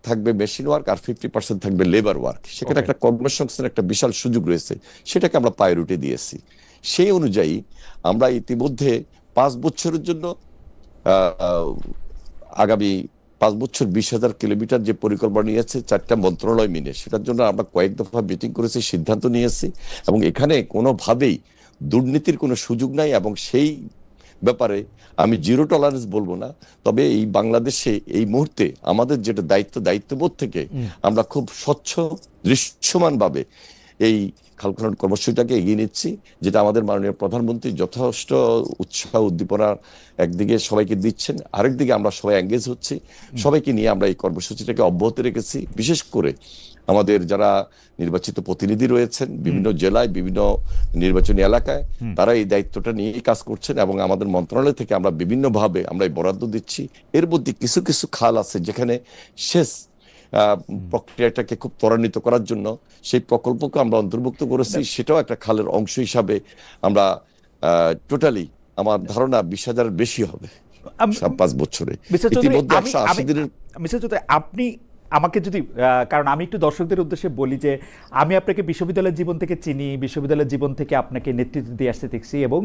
থাকবে machine work আর 50% থাকবে labour work. সেখানে ওকে। একটা কর্মসংস্থানের একটা বিশাল সুযোগ রয়েছে, সেটাকে আমরা প্রায়োরিটি দিয়েছি। সেই অনুযায়ী আমরা ইতিমধ্যে 5 বছরের জন্য আহ, আগামী 5 বছর 20,000 কিলোমিটার যে পরিকল্পনা নিয়েছে 4টা মন্ত্রণালয় মিলে, সেটার জন্য আমরা কয়েক দফা মিটিং করেছি, সিদ্ধান্ত নিয়েছি। এবং এখানে কোনোভাবেই দুর্নীতির কোনো সুযোগ নাই, এবং সেই ব্যাপারে আমি জিরো টলারেন্স বলবো না, তবে এই বাংলাদেশে এই মুহূর্তে আমাদের যেটা দায়িত্ববোধ থেকে আমরা খুব স্বচ্ছ দৃশ্যমানভাবে এই খাল খনন কর্মসূচিটাকে এগিয়ে নিচ্ছি, যেটা আমাদের মাননীয় প্রধানমন্ত্রী যথেষ্ট উৎসাহ উদ্দীপনা একদিকে সবাইকে দিচ্ছেন, আরেকদিকে আমরা সবাই এঙ্গেজ হচ্ছি, সবাইকে নিয়ে আমরা এই কর্মসূচিটাকে অব্যাহত রেখেছি। বিশেষ করে আমাদের যারা নির্বাচিত প্রতিনিধি রয়েছেন বিভিন্ন জেলায়, বিভিন্ন নির্বাচনী এলাকায়, তারা এই দায়িত্বটা নিয়েই কাজ করছেন, এবং আমাদের মন্ত্রণালয় থেকে আমরা বিভিন্নভাবে আমরা এই বরাদ্দ দিচ্ছি। এর মধ্যে কিছু কিছু খাল আছে যেখানে শেষ প্রক্রিয়াটাকে খুব ত্বরান্বিত করার জন্য সেই প্রকল্পকে আমরা অন্তর্ভুক্ত করেছি। সেটাও একটা খালের অংশ হিসাবে আমরা টোটালি আমার ধারণা 20,000-এর বেশি হবে 5 বছরে। ইতিমধ্যে 180 দিনের। মিস্টার চৌধুরী, আপনি আমাকে যদি কারণ আমি একটু দর্শকদের উদ্দেশ্যে বলি যে আমি আপনাকে বিশ্ববিদ্যালয়ের জীবন থেকে চিনি, বিশ্ববিদ্যালয়ের জীবন থেকে আপনাকে নেতৃত্ব দিয়ে আসতে দেখছি, এবং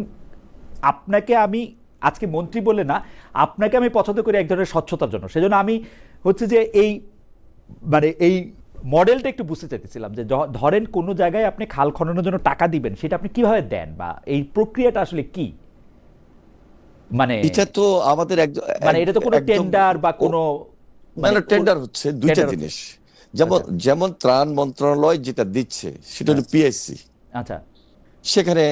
আপনাকে আমি আজকে মন্ত্রী বলে না, আপনাকে আমি পছন্দ করি এক ধরনের স্বচ্ছতার জন্য। সেজন্য আমি হচ্ছে যে এই মানে এই মডেলটা একটু বুঝতে চাইতেছিলাম যে ধরেন কোনো জায়গায় আপনি খাল খননের জন্য টাকা দিবেন, সেটা আপনি কিভাবে দেন, বা এই প্রক্রিয়াটা আসলে কি? মানে এটা তো আমাদের মানে এটা তো কোনো টেন্ডার বা কোনো মানে টেন্ডার হচ্ছে দুইটা জিনিস। যেমন আচ্ছা। যেমন ত্রাণ মন্ত্রণালয় যেটা দিচ্ছে সেটা হলো পিএসসি। আচ্ছা। সেখানে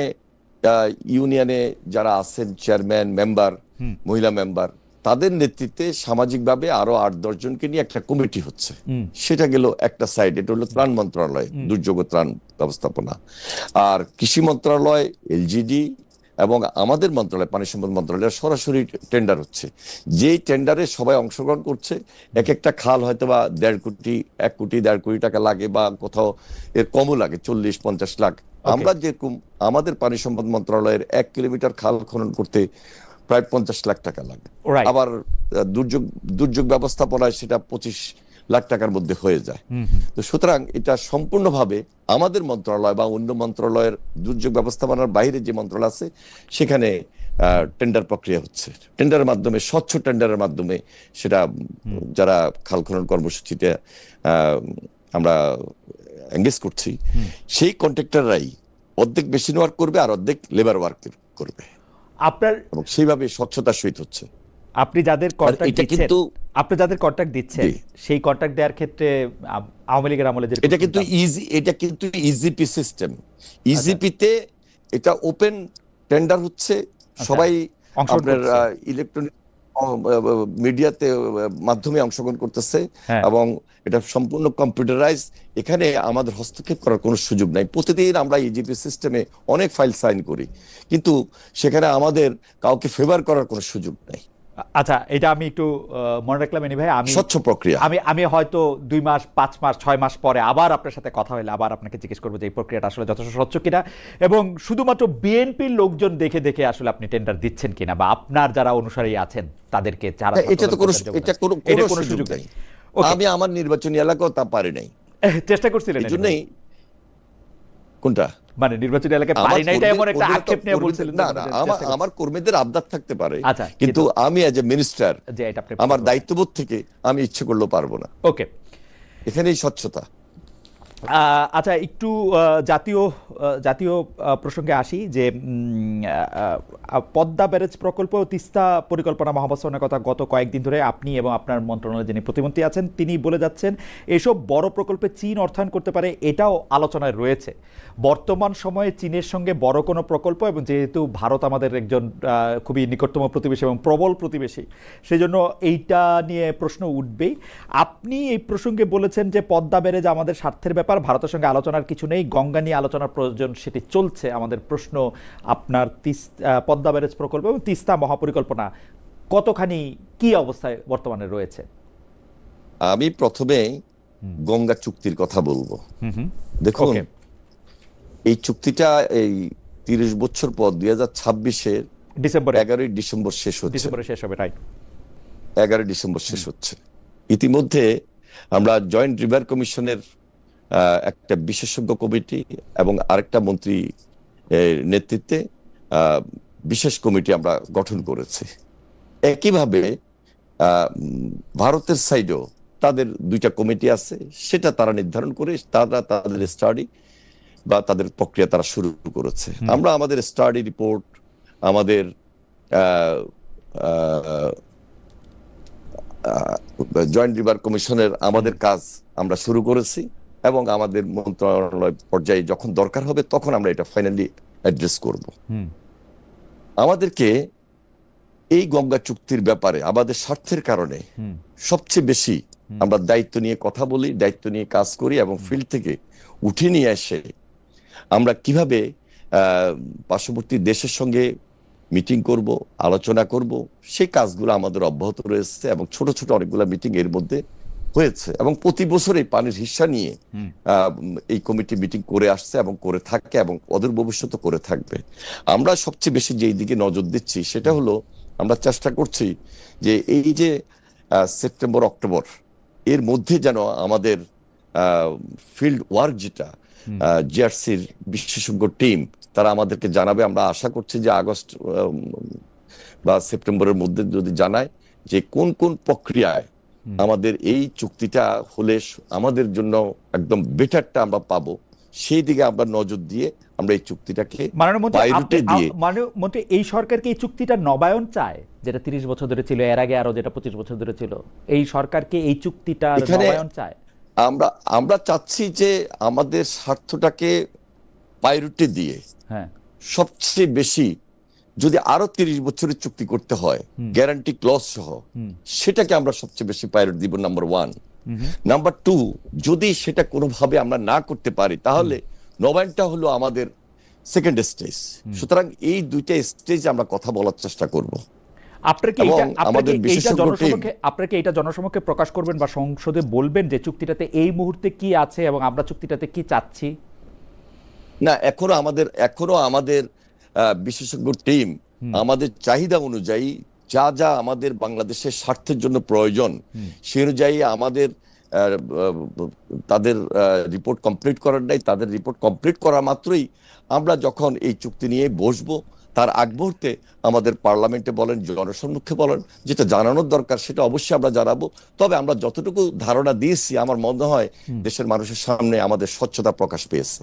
ইউনিয়নে যারা আছেন চেয়ারম্যান মেম্বার, মহিলা মেম্বার, তাদের নেতৃত্বে সামাজিকভাবে আরো 8-10 জনকে নিয়ে একটা কমিটি হচ্ছে। সেটা গেল একটা সাইড, এটা হলো ত্রাণ মন্ত্রণালয়, দুর্যোগ ও ত্রাণ ব্যবস্থাপনা। আর কৃষি মন্ত্রণালয়, এলজিডি এবং আমাদের মন্ত্রণালয় পানি সম্পদ মন্ত্রণালয় সরাসরি টেন্ডার হচ্ছে। যেই টেন্ডারে সবাই অংশগ্রহণ করছে, এক একটা খাল হয়তো বা 1.5 কোটি 1 কোটি 1.5 কোটি টাকা লাগে, বা কোথাও এর কমও লাগে 40-50 লাখ। আমরা যেরকম আমাদের পানি সম্পদ মন্ত্রণালয়ের 1 কিলোমিটার খাল খনন করতে প্রায় 50 লাখ টাকা লাগে। আবার দুর্যোগ ব্যবস্থাপনায় সেটা 25 লাখ টাকার মধ্যে হয়ে যায়। তো সুতরাং এটা সম্পূর্ণভাবে আমাদের মন্ত্রণালয় বা অন্য মন্ত্রণালয়ের দুর্যোগ ব্যবস্থাপনার বাইরে যে মন্ত্রণালয় আছে সেখানে টেন্ডার প্রক্রিয়া হচ্ছে। টেন্ডারের মাধ্যমে, স্বচ্ছ টেন্ডারের মাধ্যমে সেটা যারা খাল খনন কর্মসূচিতে আমরা এঙ্গেজ করছি, সেই কন্ট্রাক্টররাই অর্ধেক মেশিন ওয়ার্ক করবে আর অর্ধেক লেবার ওয়ার্ক করবে, আপনার এবং সেইভাবে স্বচ্ছতার সহিত হচ্ছে। আপনি যাদের কন্ট্রাক্ট দিচ্ছেন সেই কন্ট্রাক্ট দেওয়ার ক্ষেত্রে আওয়ামী লীগের আমলে এটা কিন্তু ইজিপি সিস্টেম। ইজিপিতে এটা ওপেন টেন্ডার হচ্ছে, সবাই আপনার ইলেকট্রনিক মিডিয়াতে মাধ্যমে অংশগ্রহণ করতেছে, এবং এটা সম্পূর্ণ কম্পিউটারাইজ। এখানে আমাদের হস্তক্ষেপ করার কোনো সুযোগ নাই। প্রতিদিন আমরা ইজিপি সিস্টেমে অনেক ফাইল সাইন করি, কিন্তু সেখানে আমাদের কাউকে ফেভার করার কোনো সুযোগ নাই। আচ্ছা, এটা আমি একটু মনে রাখলাম। এনি ভাই, আমি স্বচ্ছ প্রক্রিয়া। আমি হয়তো 2 মাস 5 মাস 6 মাস পরে আবার আপনার সাথে কথা হলে আবার আপনাকে জিজ্ঞেস করবো যে এই প্রক্রিয়াটা আসলে যথেষ্ট স্বচ্ছ কিনা, এবং শুধুমাত্র বিএনপির লোকজন দেখে দেখে আসলে আপনি টেন্ডার দিচ্ছেন কিনা, বা আপনার যারা অনুসারী আছেন তাদেরকে যারা এটা কোনো সুযোগ নাই। আমি আমার নির্বাচনী এলাকাও তা পারি নাই। চেষ্টা করছিলেন এজন্যই। কোনটা? মানে নির্বাচনী এলাকায় পারি নাই, এটা এমন একটা আক্ষেপ নিয়ে বলছিলেন। না, আমার কর্মীদের আবদার থাকতে পারে, কিন্তু আমি এজ এ মিনিস্টার আমার দায়িত্ববোধ থেকে আমি ইচ্ছে করলেও পারবো না। ওকে, এখানেই স্বচ্ছতা। আচ্ছা, একটু জাতীয় প্রসঙ্গে আসি যে পদ্মা ব্যারেজ প্রকল্প ও তিস্তা পরিকল্পনা মহাবাস্তবায়নের কথা গত কয়েকদিন ধরে আপনি এবং আপনার মন্ত্রণালয়ে যিনি প্রতিমন্ত্রী আছেন তিনি বলে যাচ্ছেন এসব বড় প্রকল্পে চীন অর্থায়ন করতে পারে, এটাও আলোচনায় রয়েছে। বর্তমান সময়ে চীনের সঙ্গে বড় কোনো প্রকল্প, এবং যেহেতু ভারত আমাদের একজন খুবই নিকটতম প্রতিবেশী এবং প্রবল প্রতিবেশী, সেজন্য এইটা নিয়ে প্রশ্ন উঠবেই। আপনি এই প্রসঙ্গে বলেছেন যে পদ্মা ব্যারেজ আমাদের স্বার্থের ব্যাপার, ভারতের সঙ্গে আলোচনার কিছু নেই, গঙ্গা নিয়ে আলোচনার প্রয়োজন, সেটি চলছে। আমাদের প্রশ্ন, আপনার পদ্মা ব্যারেজ প্রকল্প এবং তিস্তা মহাপরিকল্পনা কতখানি কি অবস্থায় বর্তমানে রয়েছে? আমি প্রথমে গঙ্গা চুক্তির কথা বলবো। দেখুন, এই চুক্তিটা এই 30 বছর পর 2026-এর ডিসেম্বর 11 ডিসেম্বর শেষ হচ্ছে। ডিসেম্বরে শেষ হবে, রাইট? 11 ডিসেম্বর শেষ হচ্ছে। ইতিমধ্যে আমরা জয়েন্ট রিভার কমিশনের একটা বিশেষজ্ঞ কমিটি এবং আরেকটা মন্ত্রী নেতৃত্বে আহ, বিশেষ কমিটি আমরা গঠন করেছি। একইভাবে ভারতের সাইডেও তাদের দুইটা কমিটি আছে, সেটা তারা নির্ধারণ করে তারা তাদের স্টাডি বা তাদের প্রক্রিয়া তারা শুরু করেছে। আমরা আমাদের স্টাডি রিপোর্ট, আমাদের জয়েন্ট রিভার কমিশনের আমাদের কাজ আমরা শুরু করেছি এবং আমাদের মন্ত্রণালয় পর্যায়ে যখন দরকার হবে তখন আমরা এটা ফাইনালি অ্যাড্রেস করব। আমাদেরকে এই গঙ্গা চুক্তির ব্যাপারে আমাদের স্বার্থের কারণে সবচেয়ে বেশি আমরা দায়িত্ব নিয়ে কথা বলি, দায়িত্ব নিয়ে কাজ করি এবং ফিল্ড থেকে উঠে নিয়ে এসে আমরা কিভাবে পার্শ্ববর্তী দেশের সঙ্গে মিটিং করব, আলোচনা করব, সেই কাজগুলো আমাদের অব্যাহত রয়েছে এবং ছোট ছোট অনেকগুলো মিটিং এর মধ্যে হয়েছে এবং প্রতি বছর এই পানির হিস্সা নিয়ে এই কমিটি মিটিং করে আসছে এবং করে থাকে এবং অদূর ভবিষ্যতে করে থাকবে। আমরা সবচেয়ে বেশি যেই দিকে নজর দিচ্ছি সেটা হলো আমরা চেষ্টা করছি যে এই যে সেপ্টেম্বর অক্টোবর এর মধ্যে যেন আমাদের ফিল্ড ওয়ার্ক যেটা জিআরসির বিশেষজ্ঞ টিম তারা আমাদেরকে জানাবে। আমরা আশা করছি যে আগস্ট বা সেপ্টেম্বরের মধ্যে যদি জানায় যে কোন কোন প্রক্রিয়ায় আমাদের এই চুক্তিটা হলে আমাদের জন্য একদম বেটারটা আমরা পাবো, সেই দিকে আমরা নজর দিয়ে আমরা এই চুক্তিটাকে মন্ত্রী এই সরকারকে এই চুক্তিটা নবায়ন চায়, যেটা 30 বছর ধরে ছিল, এর আগে আরো যেটা 25 বছর ধরে ছিল, এই সরকারকে এই চুক্তিটা নবায়ন চায়। আমরা চাচ্ছি যে আমাদের স্বার্থটাকে প্রায়োরিটি দিয়ে সবচেয়ে বেশি যদি আরো 30 বছরের চুক্তি করতে হয় গ্যারান্টি ক্লজ সহ, সেটাকে আমরা সবচেয়ে বেশি প্রায়োরিটি দিব, নাম্বার 1। নাম্বার 2, যদি সেটা কোনোভাবে আমরা না করতে পারি তাহলে নবায়নটা হলো আমাদের সেকেন্ড স্টেজ। সুতরাং এই দুইটা স্টেজে আমরা কথা বলার চেষ্টা করব। আপনাকে এটা জনসমক্ষে প্রকাশ করবেন বা সংসদে বলবেন যে চুক্তিটাতে এই মুহূর্তে কি আছে এবং আমরা চুক্তিটাতে কি চাচ্ছি? না, এখনো আমাদের বিশেষজ্ঞ টিম আমাদের চাহিদা অনুযায়ী যা যা আমাদের বাংলাদেশের স্বার্থের জন্য প্রয়োজন সেই অনুযায়ী আমাদের তাদের রিপোর্ট কমপ্লিট করার নাই। তাদের রিপোর্ট কমপ্লিট করা মাত্রই আমরা যখন এই চুক্তি নিয়ে বসবো তার আগ মুহূর্তে আমাদের পার্লামেন্টে বলেন, জনসম্মুখে বলেন, যেটা জানানোর দরকার সেটা অবশ্যই আমরা জানাবো। তবে আমরা যতটুকু ধারণা দিয়েছি আমার মনে হয় দেশের মানুষের সামনে আমাদের স্বচ্ছতা প্রকাশ পেয়েছে।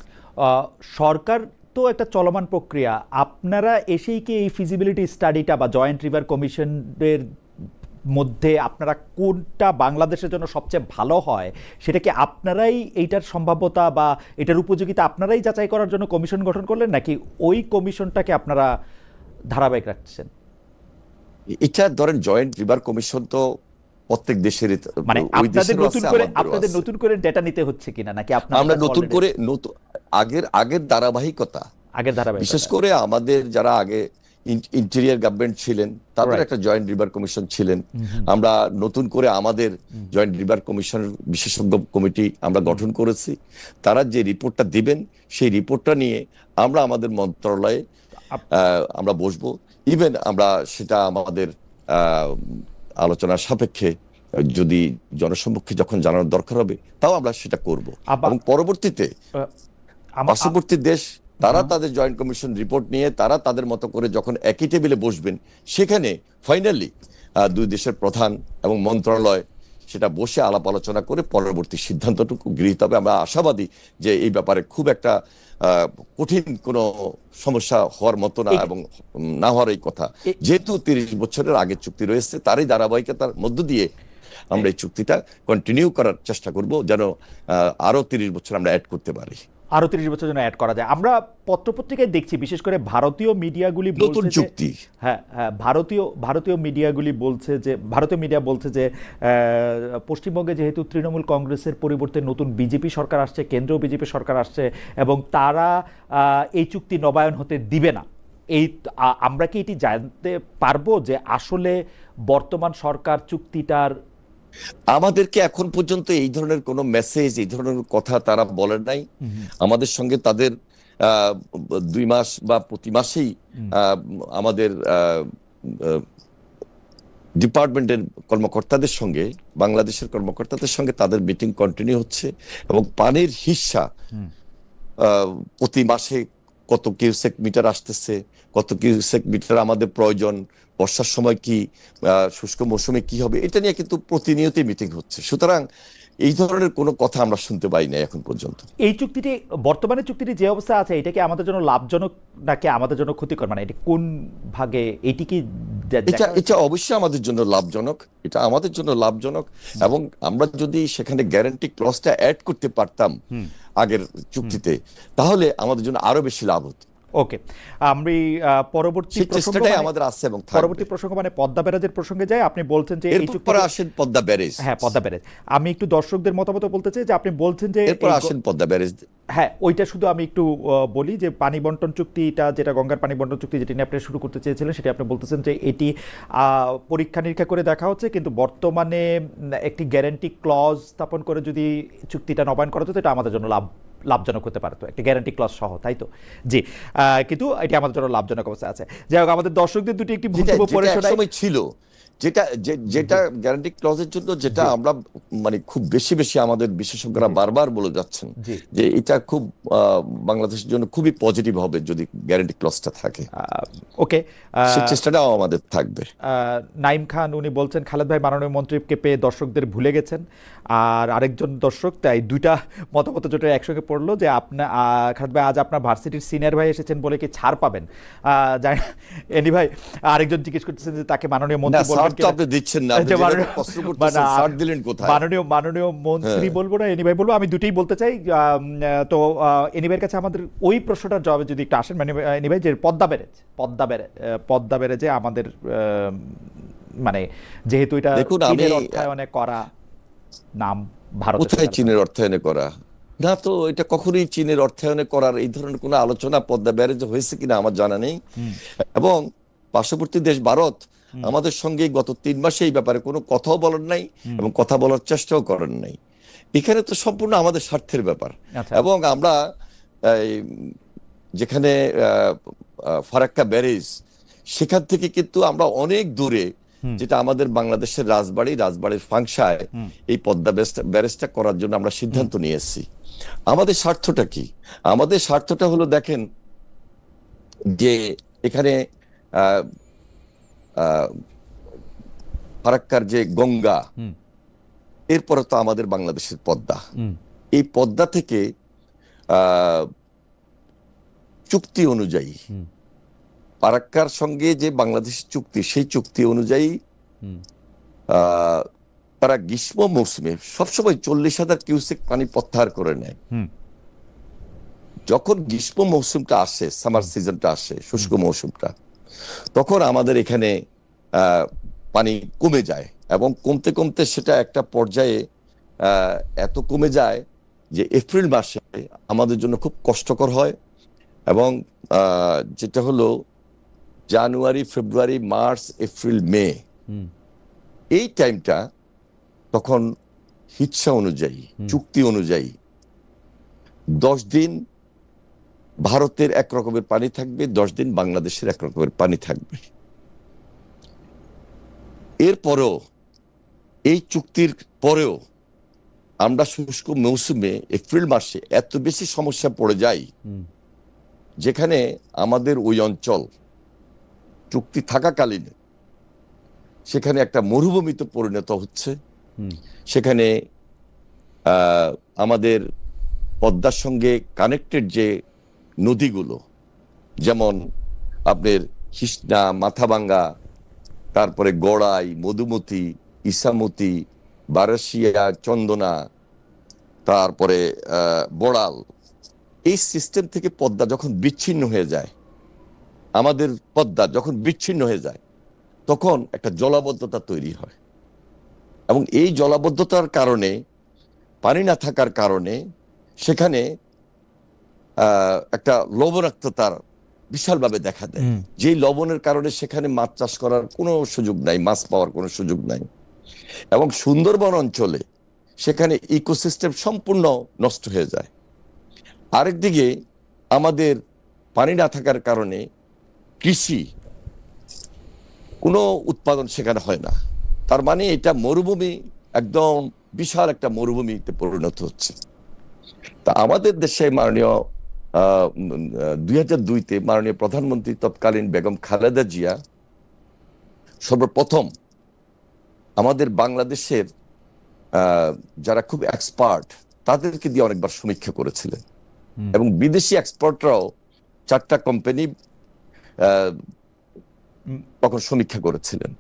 সরকার তো একটা চলমান প্রক্রিয়া, আপনারা এসেই কি এই ফিজিবিলিটি স্টাডিটা বা জয়েন্ট রিভার কমিশনের মধ্যে আপনারা কোনটা বাংলাদেশের জন্য সবচেয়ে ভালো হয় সেটা কি আপনারাই এইটার সম্ভাব্যতা বা এটার উপযোগিতা আপনারাই যাচাই করার জন্য কমিশন গঠন করলেন, নাকি ওই কমিশনটাকে আপনারা ধারাবাহিক রাখছেন? এটা ধরেন জয়েন্ট রিভার কমিশন তো প্রত্যেক দেশের, মানে আপনাদের নতুন করে ডেটা নিতে হচ্ছে কিনা, নাকি আমরা নতুন করে আগের ধারাবাহিকতা, বিশেষ করে আমাদের যারা আগে ইন্টেরিয়র গভর্নমেন্ট ছিলেন তাদের একটা জয়েন্ট রিভার কমিশন ছিলেন। আমরা নতুন করে আমাদের জয়েন্ট রিভার কমিশনের বিশেষজ্ঞ কমিটি আমরা গঠন করেছি। তারা যে রিপোর্টটা দিবেন সেই রিপোর্টটা নিয়ে আমরা আমাদের মন্ত্রণালয়ে আমরা বসবো। ইভেন আমরা সেটা আমাদের আলোচনার সাপেক্ষে যদি জনসম্মুখে যখন জানানোর দরকার হবে তাও আমরা সেটা করব। এবং পরবর্তীতে পার্শ্ববর্তী দেশ তারা তাদের জয়েন্ট কমিশন রিপোর্ট নিয়ে তারা তাদের মতো করে যখন একই টেবিলে বসবেন সেখানে ফাইনালি দুই দেশের প্রধান এবং মন্ত্রণালয় সেটা বসে আলাপ আলোচনা করে পরবর্তী সিদ্ধান্তটুকু গৃহীত হবে। আমরা আশাবাদী যে এই ব্যাপারে খুব একটা কঠিন কোনো সমস্যা হওয়ার মতো না এবং না হওয়ার এই কথা, যেহেতু 30 বছরের আগের চুক্তি রয়েছে তারই ধারাবাহিকতার মধ্য দিয়ে আমরা এই চুক্তিটা কন্টিনিউ করার চেষ্টা করব যেন আরো 30 বছর আমরা অ্যাড করতে পারি, আরো 30 বছর যেন অ্যাড করা যায়। আমরা পত্রপত্রিকায় দেখছি বিশেষ করে ভারতীয় মিডিয়াগুলি নতুন চুক্তি, ভারতীয় মিডিয়াগুলি বলছে যে ভারতীয় মিডিয়া বলছে যে পশ্চিমবঙ্গে যেহেতু তৃণমূল কংগ্রেসের পরিবর্তে নতুন বিজেপি সরকার আসছে, কেন্দ্রীয় বিজেপি সরকার আসছে এবং তারা এই চুক্তি নবায়ন হতে দিবে না। আমরা কি এটি জানতে পারবো যে আসলে বর্তমান সরকার চুক্তিটার, আমাদেরকে এখন পর্যন্ত এই ধরনের কোনো মেসেজ, এই ধরনের কথা তারা বলেন নাই। আমাদের সঙ্গে তাদের 2 মাস বা প্রতি মাসেই আমাদের ডিপার্টমেন্টের কর্মকর্তাদের সঙ্গে, বাংলাদেশের কর্মকর্তাদের সঙ্গে তাদের মিটিং কন্টিনিউ হচ্ছে, এবং পানির হিস্যা প্রতি মাসে কত কিউসেক মিটার আসতেছে, কত কিউসেক মিটার আমাদের প্রয়োজন, বর্ষার সময় কি, শুষ্ক মৌসুমে কি হবে, এটা নিয়ে কিন্তু প্রতিনিয়তই মিটিং হচ্ছে। সুতরাং এই ধরনের কোনো কথা আমরা শুনতে পাই না এখন পর্যন্ত। এই চুক্তিটি, বর্তমানে চুক্তিটি যে অবস্থা আছে, এটা কি আমাদের জন্য লাভজনক নাকি আমাদের জন্য ক্ষতিকর? মানে এটি কোন ভাগে, এটি কি এটা অবশ্যই আমাদের জন্য লাভজনক, এটা আমাদের জন্য লাভজনক। এবং আমরা যদি সেখানে গ্যারান্টি ক্লজটা অ্যাড করতে পারতাম আগের চুক্তিতে, তাহলে আমাদের জন্য আরো বেশি লাভ হতো। ওকে, আমি পরবর্তী চেষ্টাটাই আমাদের আছে এবং পরবর্তী প্রসঙ্গ মানে পদ্মা ব্যারাজের প্রসঙ্গে যাই। আপনি বলছেন যে এই চুক্তি, এরপর আসেন পদ্মা ব্যারেজ। হ্যাঁ, পদ্মা ব্যারেজ। আমি একটু দর্শকদের মতামত বলতে চাই যে আপনি বলছেন যে এরপর আসেন পদ্মা ব্যারেজ। হ্যাঁ, ওইটা শুধু আমি একটু বলি যে পানি বন্টন চুক্তিটা, যেটা গঙ্গার পানি বন্টন চুক্তি, যেটি নিয়ে আপনি শুরু করতে চেয়েছিলেন, সেটা আপনি বলতেছেন যে এটি পরীক্ষা নিরীক্ষা করে দেখা হচ্ছে, কিন্তু বর্তমানে একটি গ্যারান্টি ক্লজ স্থাপন করে যদি চুক্তিটা নবায়ন করা যেত, এটা আমাদের জন্য লাভজনক হতে পারতো, একটি গ্যারান্টি ক্লজ সহ, তাই তো? জি, কিন্তু এটি আমাদের জন্য লাভজনক অবস্থা আছে। যাই হোক, আমাদের দর্শকদের দুটি একটি বক্তব্য পড়ে শোনাই। ছিল যেটা গ্যারান্টি ক্লজের জন্য, যেটা আমরা মানে খুব বেশি আমাদের বিশেষজ্ঞরা বারবার বলে যাচ্ছেন যে এটা খুব বাংলাদেশের জন্য খুবই পজিটিভ হবে যদি গ্যারান্টি ক্লজটা থাকে। ওকে, সেই চেষ্টাটাও আমাদের থাকবে। নাইম খান উনি বলছেন খালেদ ভাই মাননীয় মন্ত্রীকে পেয়ে দর্শকদের ভুলে গেছেন। আর আরেকজন দর্শক, তাই দুইটা মতামত জোটে একসঙ্গে পড়লো যে আপনার খালেদ ভাই আজ আপনার ভার্সিটির সিনিয়র ভাই এসেছেন বলে কি ছাড় পাবেন? জানি না, এনি ভাই আরেকজন জিজ্ঞেস করতেছেন যে তাকে মাননীয় মন্ত্রী বলবেন কিনা। আপনি দিচ্ছেন না, ছাড় দিলেন কোথায়? মাননীয় মন্ত্রী বলবো না, এনি ভাই বলবো, আমি দুটোই বলতে চাই। তো এনি ভাইয়ের কাছে আমাদের ওই প্রশ্নটার জবাবে যদি একটু আসেন, মানে এনি ভাই, যে পদ্মা ব্যারেজে আমাদের মানে যেহেতু এটা চীনের অর্থায়নে করা, নাম ভারত, কোথায় চীনের অর্থায়নে করা? না তো, এটা কখনোই চীনের অর্থায়নে করার এই ধরনের কোনো আলোচনা পদ্মা ব্যারেজে হয়েছে কিনা আমার জানা নেই। এবং পার্শ্ববর্তী দেশ ভারত আমাদের সঙ্গে গত 3 মাসে এই ব্যাপারে কোনো কথাও বলেন নাই এবং কথা বলার চেষ্টাও করেন নাই। এখানে তো সম্পূর্ণ আমাদের স্বার্থের ব্যাপার। এবং আমরা যেখানে ফারাক্কা ব্যারেজ, সেখান থেকে কিন্তু আমরা অনেক দূরে, যেটা আমাদের বাংলাদেশের রাজবাড়ির ফাংশায় এই পদ্মা ব্যারেজটা করার জন্য আমরা সিদ্ধান্ত নিয়েছি। আমাদের স্বার্থটা কি? আমাদের স্বার্থটা হলো, দেখেন যে এখানে ফারাক্কার যে গঙ্গা, এরপরে তো আমাদের বাংলাদেশের পদ্মা। এই পদ্মা থেকে চুক্তি অনুযায়ী, ফারাক্কার সঙ্গে যে বাংলাদেশের চুক্তি, সেই চুক্তি অনুযায়ী তারা গ্রীষ্ম মৌসুমে সবসময় 40,000 কিউসেক পানি প্রত্যাহার করে নেয়। যখন গ্রীষ্ম মৌসুমটা আসে, সামার সিজনটা আসে, শুষ্ক মৌসুমটা, তখন আমাদের এখানে পানি কমে যায়, এবং কমতে কমতে সেটা একটা পর্যায়ে এত কমে যায় যে এপ্রিল মাসে আমাদের জন্য খুব কষ্টকর হয়। এবং যেটা হলো জানুয়ারি, ফেব্রুয়ারি, মার্চ, এপ্রিল, মে, এই টাইমটা তখন হিচ্ছা অনুযায়ী, চুক্তি অনুযায়ী 10 দিন ভারতের এক রকমের পানি থাকবে, 10 দিন বাংলাদেশের এক রকমের পানি থাকবে। এরপরেও, এই চুক্তির পরেও আমরা শুষ্ক মৌসুমে এপ্রিল মাসে এত বেশি সমস্যা পড়ে যাই, যেখানে আমাদের ওই অঞ্চল চুক্তি থাকাকালীন সেখানে একটা মরুভূমিতে পরিণত হচ্ছে। সেখানে আমাদের পদ্মার সঙ্গে কানেক্টেড যে নদীগুলো, যেমন আপনার হিসনা, মাথাভাঙ্গা, তারপরে গড়াই, মধুমতি, ইসামতি, বারাসিয়া, চন্দনা, তারপরে বড়াল, এই সিস্টেম থেকে পদ্মা যখন বিচ্ছিন্ন হয়ে যায়, আমাদের পদ্মা যখন বিচ্ছিন্ন হয়ে যায়, তখন একটা জলাবদ্ধতা তৈরি হয়। এবং এই জলাবদ্ধতার কারণে, পানি না থাকার কারণে, সেখানে একটা লবণাক্ততার বিশালভাবে দেখা দেয়। যেই লবণের কারণে সেখানে মাছ চাষ করার কোনো সুযোগ নাই, মাছ পাওয়ার কোনো সুযোগ নাই। এবং সুন্দরবন অঞ্চলে সেখানে ইকোসিস্টেম সম্পূর্ণ নষ্ট হয়ে যায়। আরেকদিকে আমাদের পানি না থাকার কারণে কৃষি কোনো উৎপাদন সেখানে হয় না। তার মানে এটা মরুভূমি, একদম বিশাল একটা মরুভূমিতে পরিণত হচ্ছে। তা আমাদের দেশে মাননীয় 2002-তে মাননীয় প্রধানমন্ত্রী তৎকালীন বেগম খালেদা জিয়া সর্বপ্রথম আমাদের বাংলাদেশের যারা খুব এক্সপার্ট তাদেরকে দিয়ে অনেকবার সমীক্ষা করেছিলেন, এবং বিদেশি এক্সপার্টরাও 4টা কোম্পানি তখন সমীক্ষা করেছিলেন,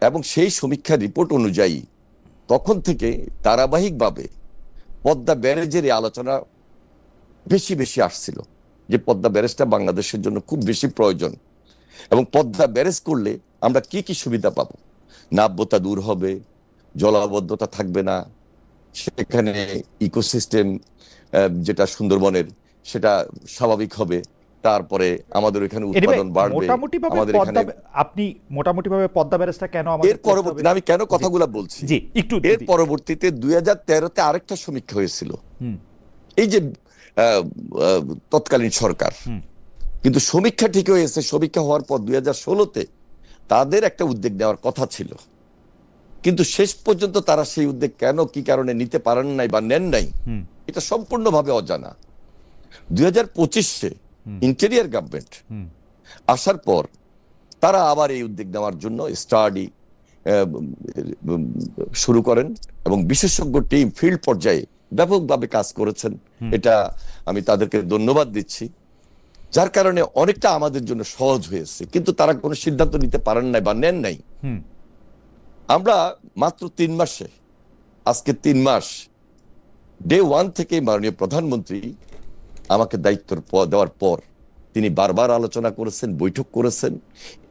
এবং সেই সমীক্ষা রিপোর্ট অনুযায়ী তখন থেকে ধারাবাহিকভাবে পদ্মা ব্যারেজের এই আলোচনা বেশি বেশি আসছিল যে পদ্মা ব্যারেজটা বাংলাদেশের জন্য খুব বেশি প্রয়োজন, এবং পদ্মা ব্যারেজ করলে আমরা কি কি সুবিধা পাবো। নাব্যতা দূর হবে, জলাবদ্ধতা থাকবে না, সেখানে ইকোসিস্টেম যেটা সুন্দরবনের সেটা স্বাভাবিক হবে, তারপরে আমাদের এখানে উৎপাদন বাড়বে। আমাদের এখানে আপনি মোটামুটিভাবে পদ্মা ব্যারেজটা কেন এর আমাদের পরবর্তীতে আমি কেন কথাগুলো বলছি, জি একটু এর পরবর্তীতে 2013-তে আরেকটা সমীক্ষা হয়েছিল এই যে তৎকালীন সরকার, কিন্তু সমীক্ষা ঠিক হয়েছে। সমীক্ষা হওয়ার পর 2016-তে তাদের একটা উদ্যোগ নেওয়ার কথা ছিল, কিন্তু শেষ পর্যন্ত তারা সেই উদ্যোগ কেন কি কারণে নিতে পারেন নাই বা নেন নাই এটা সম্পূর্ণভাবে অজানা। 2025-এ ইন্টেরিয়র গভর্নমেন্ট আসার পর তারা আবার এই উদ্যোগ নেওয়ার জন্য স্টাডি শুরু করেন, এবং বিশেষজ্ঞ টিম ফিল্ড পর্যায়ে ব্যাপকভাবে কাজ করেছেন। এটা আমি তাদেরকে ধন্যবাদ দিচ্ছি, যার কারণে অনেকটা আমাদের জন্য সহজ হয়েছে, কিন্তু তারা কোনো সিদ্ধান্ত নিতে পারেন নাই বা নেন নাই। আমরা মাত্র 3 মাসে, আজকে 3 মাস ডে 1 থেকে মাননীয় প্রধানমন্ত্রী আমাকে দায়িত্ব দেওয়ার পর তিনি বারবার আলোচনা করেছেন, বৈঠক করেছেন,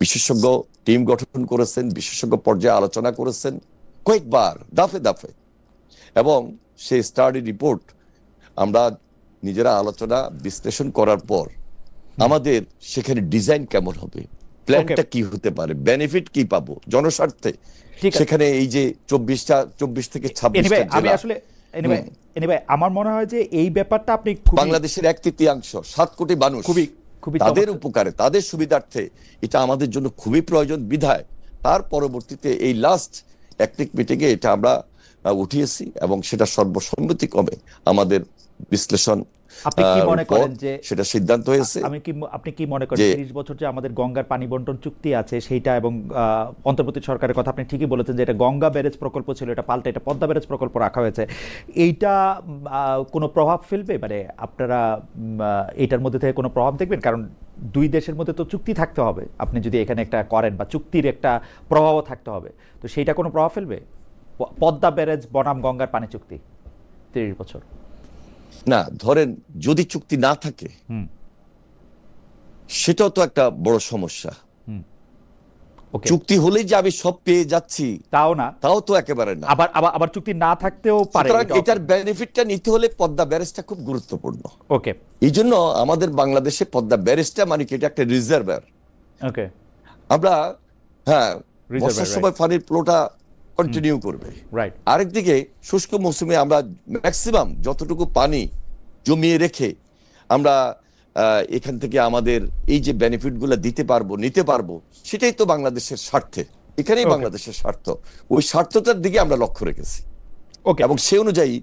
বিশেষজ্ঞ টিম গঠন করেছেন, বিশেষজ্ঞ পর্যায়ে আলোচনা করেছেন কয়েকবার দাফে দাফে, এবং সেই স্টাডি রিপোর্ট আমরা নিজেরা আলোচনা বিশ্লেষণ করার পর আমাদের সেখানে ডিজাইন কেমন হবে, প্ল্যানটা কি হতে পারে, বেনিফিট কি পাবো জনস্বার্থে, সেখানে এই যে 24 থেকে 26টা আমি আসলে আমার মনে হয় যে এই ব্যাপারটা আপনি বাংলাদেশের 1/3 7 কোটি মানুষ খুবই তাদের উপকারে, তাদের সুবিধার্থে এটা আমাদের জন্য খুবই প্রয়োজন। বিধায় তার পরবর্তীতে এই লাস্ট একটিক মিটিংয়ে এটা আমরা উঠিয়েছি, এবং সেটা সর্বসম্মতিক্রমে আমাদের বিশ্লেষণ আপনি কি মনে করেন যে সেটা সিদ্ধান্ত হয়েছে। আপনি কি মনে করেন 30 বছর যে আমাদের গঙ্গার পানি বন্টন চুক্তি আছে সেইটা, এবং অন্তর্বর্তী সরকারের কথা আপনি ঠিকই বলেছেন যে এটা গঙ্গা ব্যারেজ প্রকল্প ছিল, এটা পাল্টে এটা পদ্মা ব্যারেজ প্রকল্প রাখা হয়েছে, এইটা কোনো প্রভাব ফেলবে? মানে আপনারা এটার মধ্যে থেকে কোনো প্রভাব দেখবেন? কারণ দুই দেশের মধ্যে তো চুক্তি থাকতে হবে, আপনি যদি এখানে একটা করেন বা চুক্তির একটা প্রভাবও থাকতে হবে, তো সেইটা কোনো প্রভাব ফেলবে? পদ্মা ব্যারেজ বনাম গঙ্গার পানি চুক্তি 30 বছর না, ধরেন যদি চুক্তি না থাকে সেটাও তো একটা বড় সমস্যা। চুক্তি হলেই যে আমি সব পেয়ে যাচ্ছি তাও না, তাও তো একেবারে না। আবার চুক্তি না থাকতেও পারে। এটার বেনিফিটটা নিতে হলে পদ্মা ব্যারেজটা খুব গুরুত্বপূর্ণ। ওকে, এই জন্য আমাদের বাংলাদেশে পদ্মা ব্যারেজটা মানে কি, এটা একটা রিজার্ভার। ওকে, আমরা বর্ষার সময় পানির ফ্লোটা কন্টিনিউ করবে, রাইট। আরেকদিকে শুষ্ক মৌসুমে আমরা ম্যাক্সিমাম যতটুকু পানি জমিয়ে রেখে আমরা এখান থেকে আমাদের এই যে বেনিফিটগুলো দিতে পারবো, নিতে পারবো, সেটাই তো বাংলাদেশের স্বার্থে, এখানেই বাংলাদেশের স্বার্থ, ওই স্বার্থটার দিকে আমরা লক্ষ্য রেখেছি। এবং সে অনুযায়ী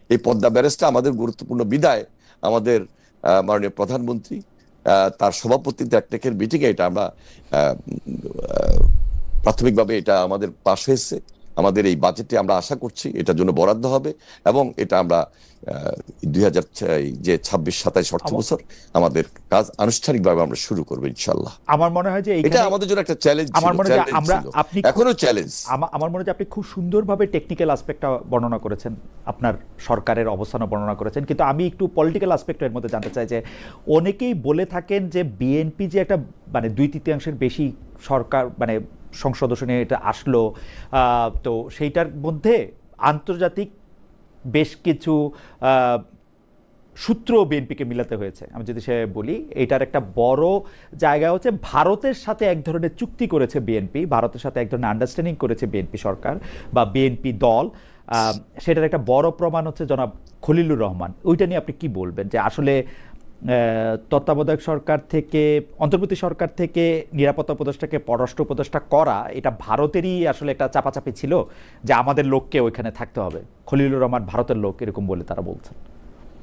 এই পদ্মা ব্যারেজটা আমাদের গুরুত্বপূর্ণ। বিদায় আমাদের মাননীয় প্রধানমন্ত্রী তার সভাপতিত্বে একটেকের মিটিংয়ে এটা আমরা প্রাথমিকভাবে এটা আমাদের পাশ হয়েছে। আমাদের এই বাজেটে আমরা আশা করছি এটার জন্য বরাদ্দ হবে, এবং এটা আমরা 2026-27 অর্থ বছর আমাদের কাজ আনুষ্ঠানিকভাবে আমরা শুরু করবো ইনশাআল্লাহ। আমার মনে হয় যে এটা আমাদের জন্য একটা চ্যালেঞ্জ, আমার মনে হয় আপনি এখনো চ্যালেঞ্জ। আমার মনে হয় যে আপনি খুব সুন্দরভাবে টেকনিক্যাল অ্যাসপেক্টটা বর্ণনা করেছেন, আপনার সরকারের অবস্থানও বর্ণনা করেছেন, কিন্তু আমি একটু পলিটিক্যাল অ্যাসপেক্টের মধ্যে জানতে চাই যে অনেকেই বলে থাকেন যে বিএনপি যে একটা মানে 2/3 বেশি সরকার মানে সংসদ সদস্য নিয়ে এটা আসলো, তো সেইটার মধ্যে আন্তর্জাতিক বেশ কিছু সূত্র বিএনপিকে মিলাতে হয়েছে। আমি যদি সে বলি, এটার একটা বড় জায়গা হচ্ছে ভারতের সাথে এক ধরনের চুক্তি করেছে বিএনপি, ভারতের সাথে এক ধরনের আন্ডারস্ট্যান্ডিং করেছে বিএনপি সরকার বা বিএনপি দল। সেটার একটা বড় প্রমাণ হচ্ছে জনাব খলিলুর রহমান। ওইটা নিয়ে আপনি কি বলবেন যে আসলে তত্ত্বাবধায়ক সরকার থেকে, অন্তর্বর্তী সরকার থেকে নিরাপত্তা উপদেষ্টাকে পররাষ্ট্র উপদেষ্টা করা, এটা ভারতেরই আসলে একটা চাপাচাপি ছিল যে আমাদের লোককে ওইখানে থাকতে হবে, খলিলুর রহমান ভারতের লোক এরকম বলে তারা বলছেন।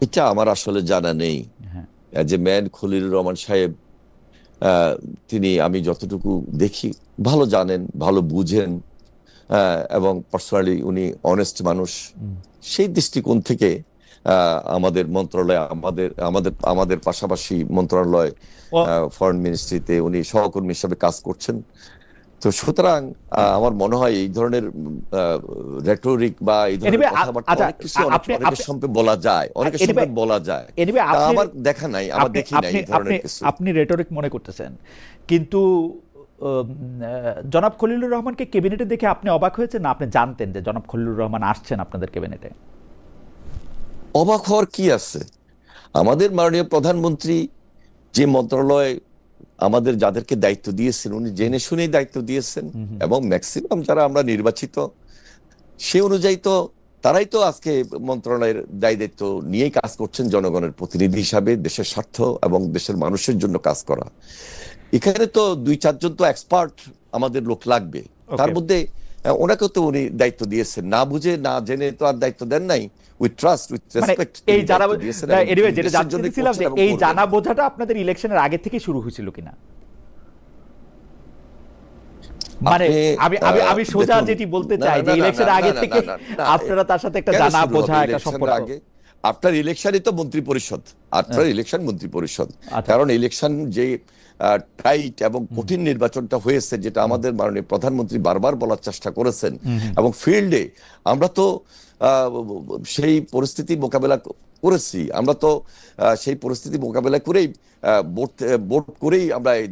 এটা আমার আসলে জানা নেই। হ্যাঁ, যে ম্যান খলিলুর রহমান সাহেব, তিনি আমি যতটুকু দেখি ভালো জানেন, ভালো বুঝেন, এবং পার্সোনালি উনি অনেস্ট মানুষ। সেই দৃষ্টিকোণ থেকে আমাদের মন্ত্রণালয়, আমাদের আমাদের আমাদের পাশাপাশি মন্ত্রণালয়, ও ফরেন মিনিস্ট্রিতে উনি সহকর্মী হিসাবে কাজ করছেন। তো সুতরাং আমার মনে হয় এই ধরনের রেটরিক বা এই ধরনের এনিওয়ে কথাবার্তা আচ্ছা, অনেক কিছু আপনি অনেকের সামনে বলা যায়, অনেকের এনিওয়ে সামনে বলা যায়। এনিওয়ে তা আপনি আমার দেখা নাই, আমার দেখি নাই আপনি এই ধরনের আপনি কিছু। আপনি রেটরিক মনে করতেছেন, কিন্তু জনাব খলিলুর রহমানকে ক্যাবিনেটে দেখে আপনি অবাক হয়েছেন, না আপনি জানতেন যে জনাব খলিলুর রহমান আসছেন আপনাদের ক্যাবিনেটে? অবাক হওয়ার কি আছে? আমাদের মাননীয় প্রধানমন্ত্রী যে মন্ত্রণালয় আমাদের যাদেরকে দায়িত্ব দিয়েছেন, উনি জেনে শুনেই দায়িত্ব দিয়েছেন, এবং ম্যাক্সিমাম যারা আমরা নির্বাচিত সে অনুযায়ী তো তারাই তো আজকে মন্ত্রণালয়ের দায়িত্ব নিয়েই কাজ করছেন, জনগণের প্রতিনিধি হিসাবে দেশের স্বার্থ এবং দেশের মানুষের জন্য কাজ করা। এখানে তো 2-4 জন তো এক্সপার্ট আমাদের লোক লাগবে। তার মধ্যে ওনাকেও তো উনি দায়িত্ব দিয়েছেন, না বুঝে না জেনে তো আর দায়িত্ব দেন নাই। উইথ ট্রাস্ট, উইথ রেসপেক্ট এই জানা, এনিওয়ে যেটা জানতেছিলাম যে এই জানা বোঝাটা আপনাদের ইলেকশনের আগে থেকে শুরু হয়েছিল কিনা, মানে আমি সোজা যেটি বলতে চাই যে ইলেকশনের আগে থেকে আপনারা তার সাথে একটা জানা বোঝা, একটা সম্পর্ক। আপনার ইলেকশনই তো মন্ত্রী পরিষদ, আপনার ইলেকশন মন্ত্রী পরিষদ। কারণ ইলেকশন যে টাইট এবং কঠিন নির্বাচনটা হয়েছে, যেটা আমাদের মাননীয় প্রধানমন্ত্রী বারবার বলার চেষ্টা করেছেন, এবং ফিল্ডে আমরা তো সেই পরিস্থিতি মোকাবেলা করেছি। আমরা তো সেই পরিস্থিতি মোকাবেলা করেই ভোট করেই আমরা এই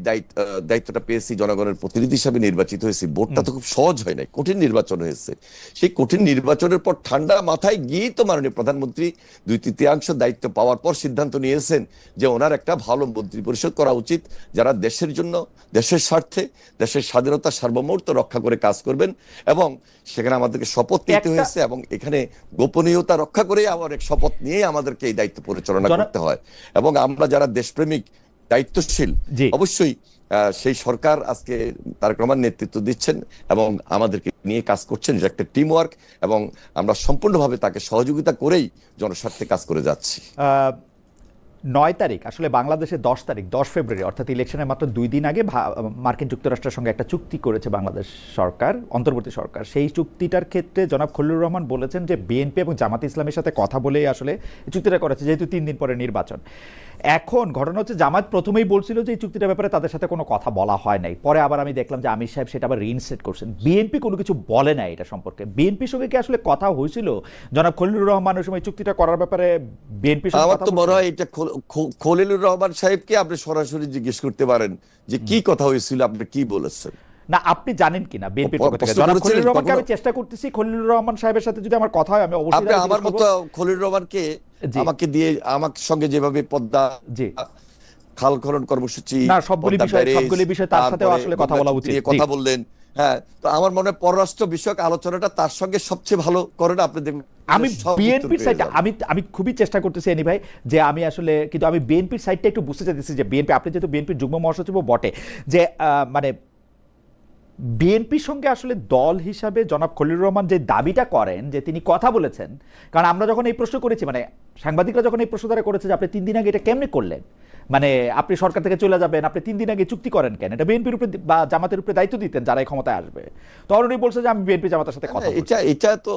দায়িত্বটা পেয়েছি, জনগণের প্রতিনিধি হিসাবে নির্বাচিত হয়েছি। ভোটটা তো খুব সহজ হয় নাই, কঠিন নির্বাচন হয়েছে। সেই কঠিন নির্বাচনের পর ঠান্ডা মাথায় গিয়েই তো মাননীয় প্রধানমন্ত্রী 2/3 দায়িত্ব পাওয়ার পর সিদ্ধান্ত নিয়েছেন যে ওনার একটা ভালো মন্ত্রী পরিষদ করা উচিত, যারা দেশের জন্য, দেশের স্বার্থে, দেশের স্বাধীনতা সার্বভৌমত্ব রক্ষা করে কাজ করবেন। এবং সেখানে আমাদেরকে শপথ নিতে হয়েছে, এবং এখানে গোপনীয়তা রক্ষা করে আমার এক শপথ নিয়ে আমাদেরকে এই দায়িত্ব পরিচালনা করতে হয়। এবং আমরা যারা দেশপ্রেমিক, দায়িত্বশীল, অবশ্যই সেই সরকার আজকে তারেক রহমান নেতৃত্ব দিচ্ছেন এবং আমাদেরকে নিয়ে কাজ করছেন, যে একটা টিম ওয়ার্ক, এবং আমরা সম্পূর্ণভাবে তাকে সহযোগিতা করেই জনস্বার্থে কাজ করে যাচ্ছি। 9 তারিখ আসলে বাংলাদেশে 10 তারিখ, 10 ফেব্রুয়ারি, অর্থাৎ ইলেকশনের মাত্র 2 দিন আগে মার্কিন যুক্তরাষ্ট্রের সঙ্গে একটা চুক্তি করেছে বাংলাদেশ সরকার, অন্তর্বর্তী সরকার। সেই চুক্তিটার ক্ষেত্রে জনাব খলিলুর রহমান বলেছেন যে বিএনপি এবং জামাত ইসলামের সাথে কথা বলেই আসলে এই চুক্তিটা করেছে, যেহেতু 3 দিন পরে নির্বাচন। এখন ঘটনা হচ্ছে, জামাত প্রথমেই বলছিল যে এই চুক্তিটার ব্যাপারে তাদের সাথে কোনো কথা বলা হয় নাই, পরে আবার আমি দেখলাম যে আমির সাহেব সেটা আবার রিইনস্টেট করছেন। বিএনপি কোনো কিছু বলে নাই এটা সম্পর্কে। বিএনপির সঙ্গে কি আসলে কথা হয়েছিল জনাব খলিলুর রহমানের সময় চুক্তিটা করার ব্যাপারে? বিএনপি আমার তো মনে হয় এটা খলিলুর রহমান সাহেবকে আপনি সরাসরি জিজ্ঞেস করতে পারেন যে কি কথা হয়েছিল, আপনি কি বলেছেন। না, আপনি জানেন কিনা বিএনপির পক্ষ থেকে? জনাব খলিলুর রহমানকে আমি চেষ্টা করতেছি, খলিলুর রহমান সাহেবের সাথে যদি আমার কথা হয় আমি অবশ্যই আপনি আমার মতো খলিলুর রহমানকে আমাকে দিয়ে আমার সঙ্গে যেভাবে পদ্মা খাল খনন কর্মসূচি, না সবগুলি বিষয় তার সাথে আসলে কথা বলা উচিত, কথা বললেন। হ্যাঁ, তো আমার মনে হয় পররাষ্ট্র বিষয়ক আলোচনাটা তার সঙ্গে সবচেয়ে ভালো করেন আপনি দেখবেন। আমি বিএনপির সাইডটা আমি খুবই চেষ্টা করতেছি এনি ভাই, যে আমি আসলে, কিন্তু আমি বিএনপির সাইডটা একটু বুঝতে চাইতেছি যে বিএনপি, আপনি যেহেতু বিএনপির যুগ্ম মহাসচিবও বটে, যে মানে বিএনপির সঙ্গে আসলে দল হিসাবে জনাব খলিলুর রহমান যে দাবিটা করেন যে তিনি কথা বলেছেন, কারণ আমরা যখন এই প্রশ্ন করেছি, মানে সাংবাদিকরা যখন এই প্রশ্ন দ্বারা করেছে যে আপনি 3 দিন আগে এটা কেমনে করলেন, মানে আপনি সরকার থেকে চলে যাবেন, আপনি 3 দিন আগে চুক্তি করেন কেন, এটা বিএনপির উপরে বা জামাতের উপরে দায়িত্ব দিতেন যারা এই ক্ষমতায় আসবে। তখন উনি বলছে যে আমি বিএনপি জামাতের সাথে কথা বলছি। এটা তো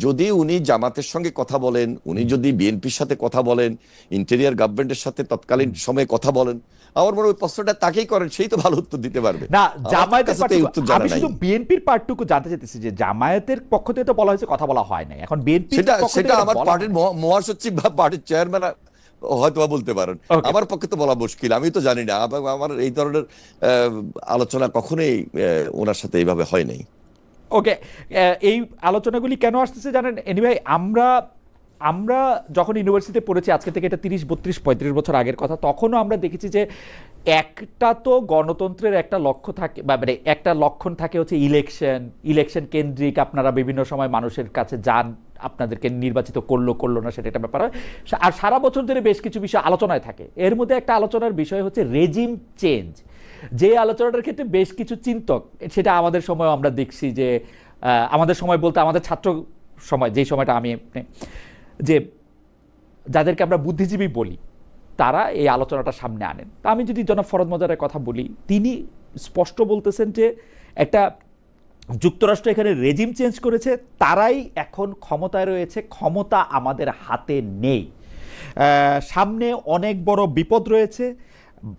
যদি উনি জামাতের সঙ্গে কথা বলেন, উনি যদি বিএনপির সাথে কথা বলেন, ইন্টেরিয়র গভর্নমেন্টের সাথে তৎকালীন সময়ে কথা বলেন, আমার মনে হয় প্রশ্নটা তাকেই করেন, সেই তো ভালো উত্তর দিতে পারবে। না, জামায়াতের পার্টটুকু আমি শুধু বিএনপির পার্টটুকু জানতে চাইতেছি যে জামায়াতের পক্ষ থেকে তো বলা হয়েছে কথা বলা হয় না, এখন বিএনপি সেটা আমার পার্টির মহাসচিব বা পার্টির চেয়ারম্যান হয়তো বলতে পারেন, আমার পক্ষে তো বলা মুশকিল, আমি তো জানি না। আমার এই ধরনের আলোচনা কখনোই ওনার সাথে এইভাবে হয় নাই। ওকে, এই আলোচনাগুলি কেন আসতেছে জানেন এনিওয়ে, আমরা যখন ইউনিভার্সিটিতে পড়েছি, আজকে থেকে এটা 30, 32, 35 বছর আগের কথা, তখনও আমরা দেখেছি যে একটা তো গণতন্ত্রের একটা লক্ষ্য থাকে, বা মানে একটা লক্ষণ থাকে হচ্ছে ইলেকশন কেন্দ্রিক আপনারা বিভিন্ন সময় মানুষের কাছে যান, আপনাদেরকে নির্বাচিত করলো করলো না সেটা একটা ব্যাপার হয়। আর সারা বছর ধরে বেশ কিছু বিষয় আলোচনায় থাকে। এর মধ্যে একটা আলোচনার বিষয় হচ্ছে রেজিম চেঞ্জ, যে আলোচনাটার ক্ষেত্রে বেশ কিছু চিন্তক, সেটা আমাদের সময় আমরা দেখছি যে আমাদের সময় বলতে আমাদের ছাত্র সময়, যেই সময়টা আমি যে যাদেরকে আমরা বুদ্ধিজীবী বলি, তারা এই আলোচনাটা সামনে আনেন। তা আমি যদি জনাব ফরহাদ মজারের কথা বলি, তিনি স্পষ্ট বলতেছেন যে একটা যুক্তরাষ্ট্র এখানে রেজিম চেঞ্জ করেছে, তারাই এখন ক্ষমতায় রয়েছে, ক্ষমতা আমাদের হাতে নেই, সামনে অনেক বড় বিপদ রয়েছে,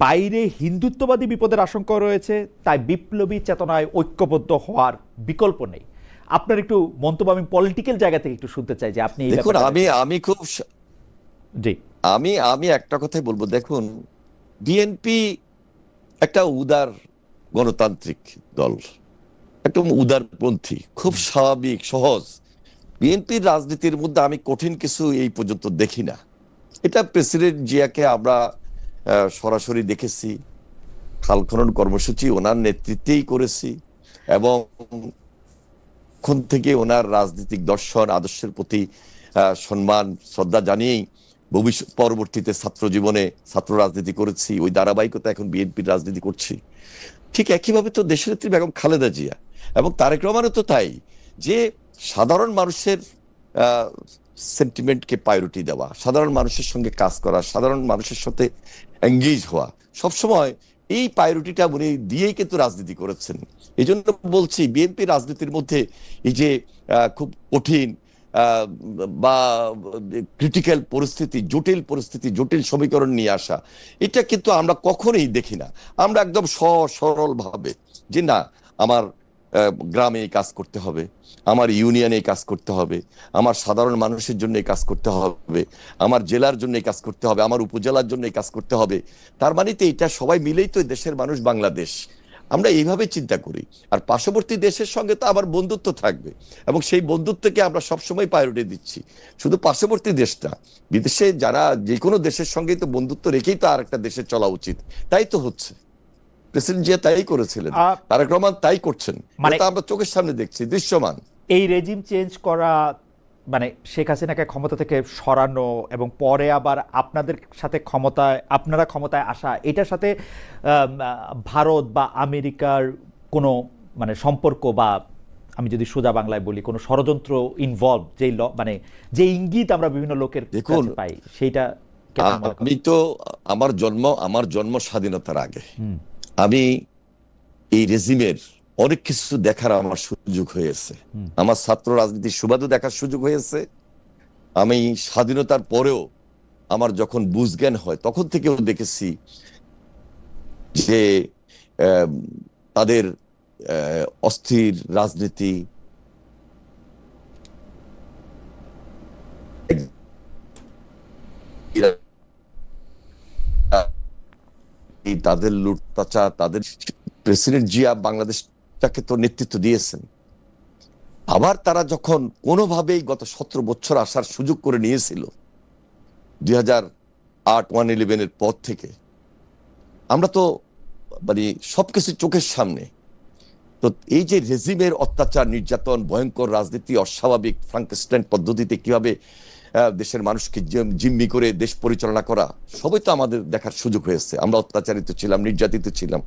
বাইরে হিন্দুত্ববাদী বিপদের আশঙ্কা রয়েছে, তাই বিপ্লবী চেতনায় ঐক্যবদ্ধ হওয়ার বিকল্প নেই। আপনার একটু মন্তব্য আমি পলিটিক্যাল জায়গা থেকে একটু শুনতে চাই যে আপনি দেখুন, আমি খুব জি আমি একটা কথাই বলবো। দেখুন, বিএনপি একটা উদার গণতান্ত্রিক দল, একদম উদারপন্থী, খুব স্বাভাবিক সহজ। বিএনপির রাজনীতির মধ্যে আমি কঠিন কিছু এই পর্যন্ত দেখি না। এটা প্রেসিডেন্ট জিয়াকে আমরা সরাসরি দেখেছি, খাল খনন কর্মসূচি ওনার নেতৃত্বেই করেছি, এবং তখন থেকে ওনার রাজনৈতিক দর্শন আদর্শের প্রতি সম্মান শ্রদ্ধা জানিয়েই ভবিষ্যৎ পরবর্তীতে ছাত্র জীবনে ছাত্র রাজনীতি করেছি, ওই ধারাবাহিকতা এখন বিএনপির রাজনীতি করছি। ঠিক একইভাবে তো দেশনেত্রী বেগম খালেদা জিয়া এবং তারেক রহমানও তো তাই, যে সাধারণ মানুষের সেন্টিমেন্টকে প্রায়োরিটি দেওয়া, সাধারণ মানুষের সঙ্গে কাজ করা, সাধারণ মানুষের সাথে এঙ্গেজ হওয়া, সবসময় এই প্রায়োরিটিটা উনি দিয়েই কিন্তু রাজনীতি করেছেন। এই জন্য বলছি, বিএনপি রাজনীতির মধ্যে এই যে খুব কঠিন বা ক্রিটিক্যাল পরিস্থিতি, জটিল সমীকরণ নিয়ে আসা, এটা কিন্তু আমরা কখনোই দেখি না। আমরা একদম সরল ভাবে যে না, আমার গ্রামে এই কাজ করতে হবে, আমার ইউনিয়নে কাজ করতে হবে, আমার সাধারণ মানুষের জন্য কাজ করতে হবে, আমার জেলার জন্য কাজ করতে হবে, আমার উপজেলার জন্য কাজ করতে হবে। তার মানে তো এটা সবাই মিলেই তো দেশের মানুষ বাংলাদেশ। আমরা এইভাবে চিন্তা করি। আর পার্শ্ববর্তী দেশের সঙ্গে তো আবার বন্ধুত্ব থাকবে, এবং সেই বন্ধুত্বকে আমরা সবসময় প্রায়োরিটি দিচ্ছি। শুধু পার্শ্ববর্তী দেশটা, বিদেশে যারা যে কোনো দেশের সঙ্গে তো বন্ধুত্ব রেখেই তো আর একটা দেশে চলা উচিত। তাই তো হচ্ছে, প্রেসিডেন্ট জিয়া তাই করেছিলেন, তারেক রহমান তাই করছেন, মানে আমরা চোখের সামনে দেখছি, দৃশ্যমান। এই রেজিম চেঞ্জ করা মানে শেখ হাসিনাকে ক্ষমতা থেকে সরানো এবং পরে আবার আপনাদের সাথে আপনারা ক্ষমতায় আসা, এটার সাথে ভারত বা আমেরিকার কোনো মানে সম্পর্ক, বা আমি যদি সোজা বাংলায় বলি কোনো ষড়যন্ত্র ইনভলভ, যেই মানে যে ইঙ্গিত আমরা বিভিন্ন লোকের কাছে পাই, সেইটা আমি তো আমার জন্ম স্বাধীনতার আগে আমি এই রেজিমের অনেক কিছু দেখার আমার সুযোগ হয়েছে। আমার ছাত্র রাজনীতির সুবাদও দেখার সুযোগ হয়েছে। আমি স্বাধীনতার পরেও আমার যখন বুঝজ্ঞান হয় তখন থেকেও দেখেছি যে তাদের অস্থির রাজনীতি, তাদের লুটপাচার, তাদের প্রেসিডেন্ট জিয়া বাংলাদেশটাকে তো নেতৃত্ব দিয়েছেন। আবার তারা যখন কোনোভাবেই গত 17 বছর আসার সুযোগ করে নিয়েছিল 2008 1/11 পর থেকে, আমরা তো মানে সবকিছু চোখের সামনে। তো এই যে রেজিমের অত্যাচার, নির্যাতন, ভয়ঙ্কর রাজনীতি, অস্বাভাবিক ফ্রাঙ্কেনস্টাইন পদ্ধতিতে কিভাবে দেশের মানুষকে জিম্মি করে দেশ পরিচালনা করা, সবই তো আমাদের দেখার সুযোগ হয়েছে। আমরা অত্যাচারিত ছিলাম, নির্যাতিত ছিলাম।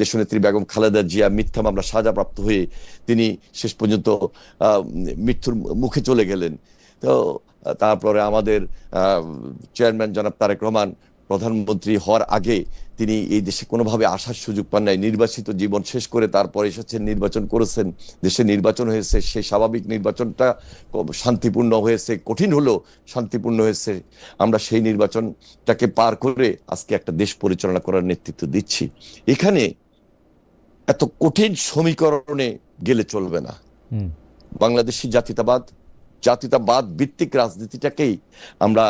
দেশনেত্রী বেগম খালেদা জিয়া মিথ্যা মামলা সাজাপ্রাপ্ত হয়ে তিনি শেষ পর্যন্ত মৃত্যুর মুখে চলে গেলেন। তো তারপরে আমাদের চেয়ারম্যান জনাব তারেক রহমান প্রধানমন্ত্রী হওয়ার আগে তিনি এই দেশে কোনোভাবে আসার সুযোগ পান নাই, নির্বাচিত জীবন শেষ করে তারপরে এসেছেন, নির্বাচন করেছেন, দেশে নির্বাচন হয়েছে। সেই স্বাভাবিক নির্বাচনটা শান্তিপূর্ণ হয়েছে, কঠিন হলেও শান্তিপূর্ণ হয়েছে। আমরা সেই নির্বাচনটাকে পার করে আজকে একটা দেশ পরিচালনা করার নেতৃত্ব দিচ্ছি। এখানে এত কঠিন সমীকরণে গেলে চলবে না। বাংলাদেশি জাতীয়তাবাদ ভিত্তিক রাজনীতিটাকেই আমরা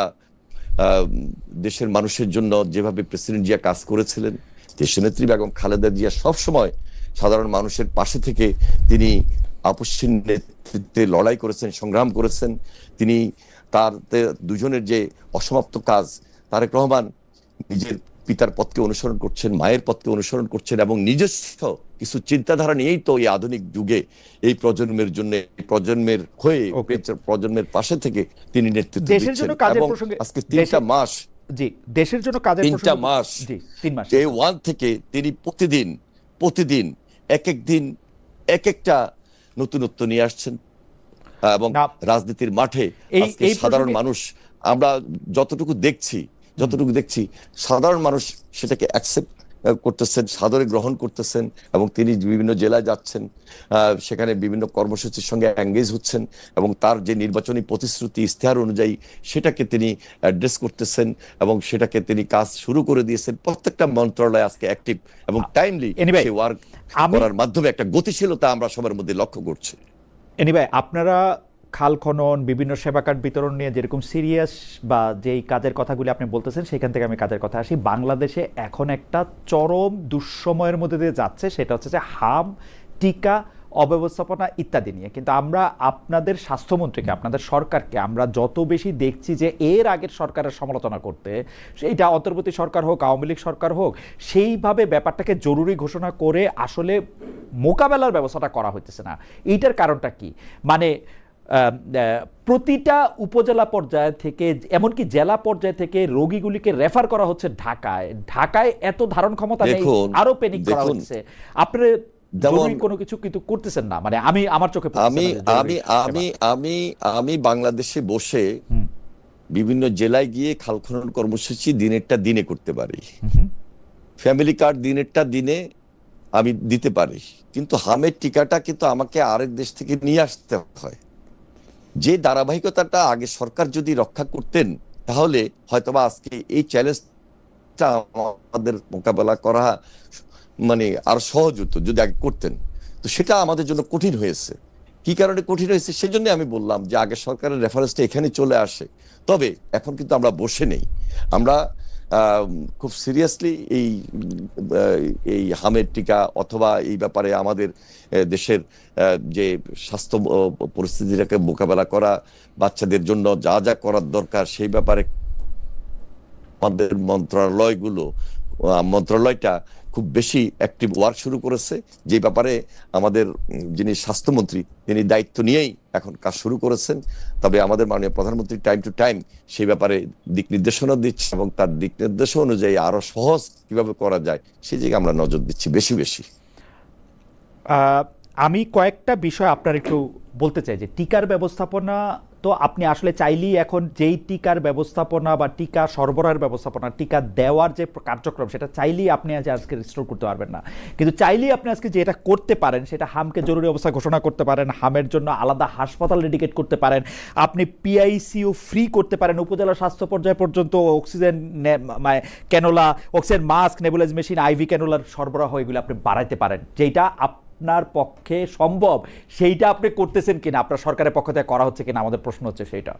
দেশের মানুষের জন্য যেভাবে প্রেসিডেন্ট জিয়া কাজ করেছিলেন, দেশনেত্রী বেগম খালেদা জিয়া সবসময় সাধারণ মানুষের পাশে থেকে তিনি আপসহীন নেতৃত্বে লড়াই করেছেন, সংগ্রাম করেছেন। তিনি তার দুজনের যে অসমাপ্ত কাজ, তারেক রহমান নিজের পিতার পথকে অনুসরণ করছেন, মায়ের পথকে অনুসরণ করছেন, এবং নিজস্ব কিছু চিন্তাধারা নিয়েই তো এই আধুনিক যুগে এই প্রজন্মের জন্য, প্রজন্মের হয়ে, প্রজন্মের পাশে থেকে তিনি নেতৃত্ব দেশের জন্য দিচ্ছেন। কাজের এবং প্রসঙ্গে আজকে 3টা মাস, জি, দেশের জন্য কাজের 3টা মাস, জি 3 মাস ডে 1 থেকে তিনি প্রতিদিন এক এক দিন এক একটা নতুনত্ব নিয়ে আসছেন। এবং না, রাজনীতির মাঠে আজকে সাধারণ মানুষ, আমরা যতটুকু দেখছি সাধারণ মানুষ সেটাকে অ্যাকসেপ্ট করতেছেন, সাদরে গ্রহণ করতেছেন, এবং তিনি বিভিন্ন জেলায় যাচ্ছেন, সেখানে বিভিন্ন কর্মসূচির সঙ্গে এঙ্গেজ হচ্ছেন, এবং তার যে নির্বাচনী প্রতিশ্রুতি ইস্তেহার অনুযায়ী সেটাকে তিনি অ্যাড্রেস করতেছেন, এবং সেটাকে তিনি কাজ শুরু করে দিয়েছেন। প্রত্যেকটা মন্ত্রণালয় আজকে অ্যাক্টিভ এবং টাইমলি সেই ওয়ার্ক করার মাধ্যমে একটা গতিশীলতা আমরা সবার মধ্যে লক্ষ্য করছি। এনিওয়ে, আপনারা খাল খনন, বিভিন্ন সেবা কার্ড বিতরণ নিয়ে যেরকম সিরিয়াস বা যেই কাজের কথাগুলি আপনি বলতেছেন, সেখান থেকে আমি কাজের কথা আসি। বাংলাদেশে এখন একটা চরম দুঃসময়ের মধ্যে দিয়ে যাচ্ছে, সেটা হচ্ছে যে হাম, টিকা, অব্যবস্থাপনা ইত্যাদি নিয়ে। কিন্তু আমরা আপনাদের স্বাস্থ্যমন্ত্রীকে, আপনাদের সরকারকে আমরা যত বেশি দেখছি যে এর আগের সরকারের সমালোচনা করতে, সেইটা অন্তর্বর্তী সরকার হোক, আওয়ামী লীগ সরকার হোক, সেইভাবে ব্যাপারটাকে জরুরি ঘোষণা করে আসলে মোকাবেলার ব্যবস্থাটা করা হইতেছে না। এইটার কারণটা কি? মানে প্রতিটা উপজেলা পর্যায় থেকে, এমনকি জেলা পর্যায় থেকে রোগীগুলিকে রেফার করা হচ্ছে ঢাকায় এত ধারণ ক্ষমতা নেই, আরো প্যানিক করা হচ্ছে। আপনি জরুরি কোনো কিছু কিন্তু করতেছেন না, মানে আমি আমার চোখে আমি বাংলাদেশে বসে বিভিন্ন জেলায় গিয়ে খাল খনন কর্মসূচি দিনেরটা দিনে করতে পারি, ফ্যামিলি কার্ড দিনেরটা দিনে আমি দিতে পারি, কিন্তু হামের টিকাটা কিন্তু আমাকে আরেক দেশ থেকে নিয়ে আসতে হয়। যে ধারাবাহিকতাটা আগে সরকার যদি রক্ষা করতেন, তাহলে হয়তোবা আজকে এই চ্যালেঞ্জটা আমাদের মোকাবেলা করা মানে আরো সহজ হতো যদি আগে করতেন। তো সেটা আমাদের জন্য কঠিন হয়েছে। কি কারণে কঠিন হয়েছে সেজন্য আমি বললাম যে আগে সরকারের রেফারেন্সটা এখানে চলে আসে। তবে এখন কিন্তু আমরা বসে নেই, আমরা খুব সিরিয়াসলি এই হামের টিকা অথবা এই ব্যাপারে আমাদের দেশের যে স্বাস্থ্য পরিস্থিতিটাকে মোকাবেলা করা, বাচ্চাদের জন্য যা যা করার দরকার সেই ব্যাপারে আমাদের মন্ত্রণালয়টা খুব বেশি অ্যাক্টিভ ওয়ার্ক শুরু করেছে। যে ব্যাপারে আমাদের যিনি স্বাস্থ্যমন্ত্রী তিনি দায়িত্ব নিয়েই এখন কাজ শুরু করেছেন। তবে আমাদের মাননীয় প্রধানমন্ত্রী টাইম টু টাইম সেই ব্যাপারে দিক নির্দেশনা দিচ্ছে, এবং তার দিক নির্দেশনা অনুযায়ী আরো সহজ কিভাবে করা যায় সেই জায়গায় আমরা নজর দিচ্ছি বেশি। আমি কয়েকটা বিষয় আপনার একটু বলতে চাই। যে টিকার ব্যবস্থাপনা, তো আপনি আসলে চাইলেই এখন যেই টিকার ব্যবস্থাপনা বা টিকা সরবরাহের ব্যবস্থাপনা, টিকা দেওয়ার যে কার্যক্রম, সেটা চাইলেই আপনি আজকে রিস্টোর করতে পারবেন না। কিন্তু চাইলেই আপনি আজকে যেটা করতে পারেন, সেটা হামকে জরুরি অবস্থা ঘোষণা করতে পারেন, হামের জন্য আলাদা হাসপাতাল ডেডিকেট করতে পারেন, আপনি পিআইসিইউ ফ্রি করতে পারেন, উপজেলা স্বাস্থ্য পর্যায় পর্যন্ত oxygen cannula, oxygen mask, nebulise machine, IV ক্যানোলার সরবরাহ এগুলো আপনি বাড়াইতে পারেন। যেটা আপনার পক্ষে সম্ভব সেইটা আপনি করতেছেন কিনা, আপনার সরকারের পক্ষ থেকে করা হচ্ছে কিনা, আমাদের প্রশ্ন হচ্ছে সেইটা।